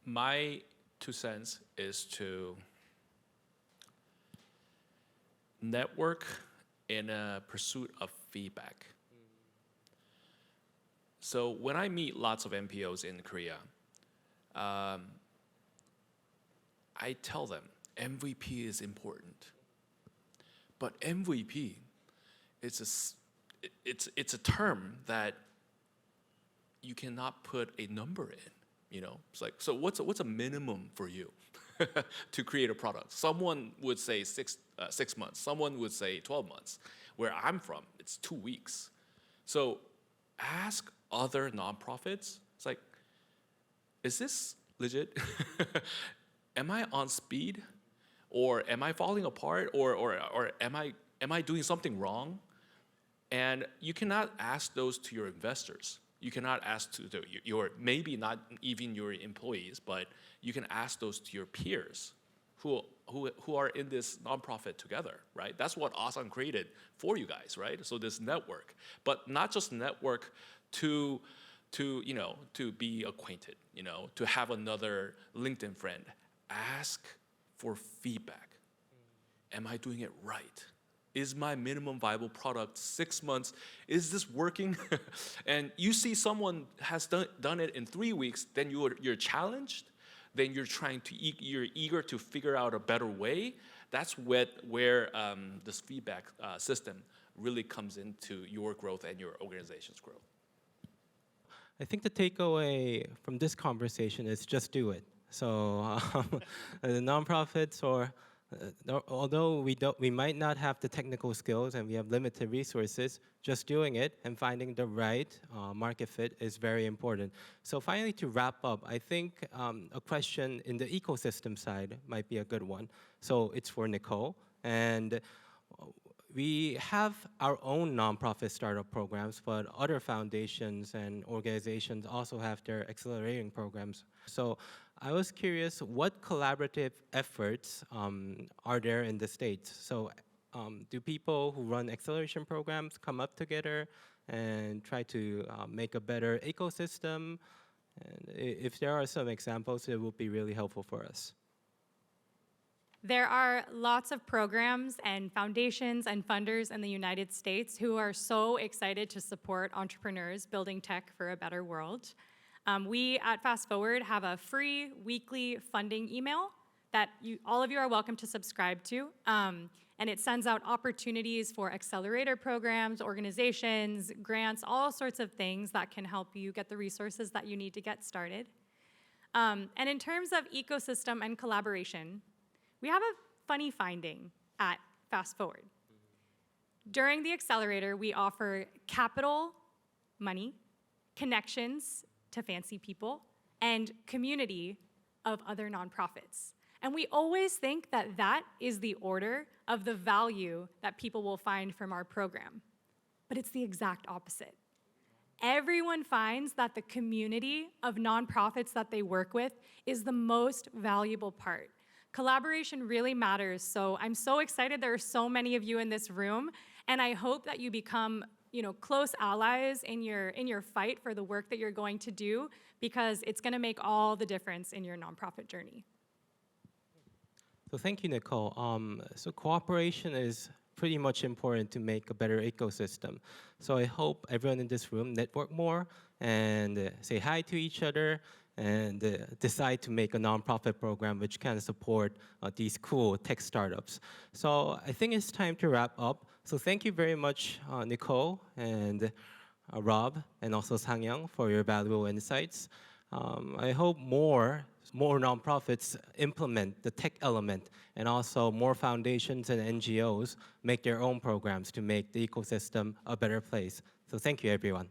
My 2 cents is to network in a pursuit of feedback. So when I meet lots of NPOs in Korea, I tell them MVP is important, but MVP it's a term that you cannot put a number in. It's like, so what's a minimum for you to create a product? Someone would say 6 months. Someone would say 12 months. Where I'm from, it's 2 weeks. So ask other nonprofits. It's like, is this legit? Am I on speed? Or am I falling apart? Or am I doing something wrong? And you cannot ask those to your investors. You cannot ask to your, maybe not even your employees, but you can ask those to your peers who are in this nonprofit together, right? That's what Asan created for you guys, right? So this network, but not just network to be acquainted, to have another LinkedIn friend. Ask for feedback. Am I doing it right? Is my minimum viable product 6 months? Is this working? And you see someone has done it in 3 weeks, then you're challenged. Then you're eager to figure out a better way. That's where this feedback system really comes into your growth and your organization's growth. I think the takeaway from this conversation is just do it. So the nonprofits although we might not have the technical skills and we have limited resources, just doing it and finding the right market fit is very important. So finally, to wrap up, I think a question in the ecosystem side might be a good one. So it's for Nicole. And we have our own nonprofit startup programs, but other foundations and organizations also have their accelerating programs. So I was curious, what collaborative efforts are there in the States? So do people who run acceleration programs come up together and try to make a better ecosystem? And if there are some examples, it would be really helpful for us. There are lots of programs and foundations and funders in the United States who are so excited to support entrepreneurs building tech for a better world. We at Fast Forward have a free weekly funding email that all of you are welcome to subscribe to. And it sends out opportunities for accelerator programs, organizations, grants, all sorts of things that can help you get the resources that you need to get started. And in terms of ecosystem and collaboration, we have a funny finding at Fast Forward. During the accelerator, we offer capital, money, connections to fancy people, and community of other nonprofits. And we always think that that is the order of the value that people will find from our program. But it's the exact opposite. Everyone finds that the community of nonprofits that they work with is the most valuable part. Collaboration really matters, so I'm so excited there are so many of you in this room, and I hope that you become close allies in your fight for the work that you're going to do, because it's going to make all the difference in your nonprofit journey. So thank you, Nicole. So cooperation is pretty much important to make a better ecosystem. So I hope everyone in this room network more and say hi to each other and decide to make a nonprofit program which can support these cool tech startups. So I think it's time to wrap up. So thank you very much, Nicole and Rob, and also Sang-Young for your valuable insights. I hope more nonprofits implement the tech element, and also more foundations and NGOs make their own programs to make the ecosystem a better place. So thank you, everyone.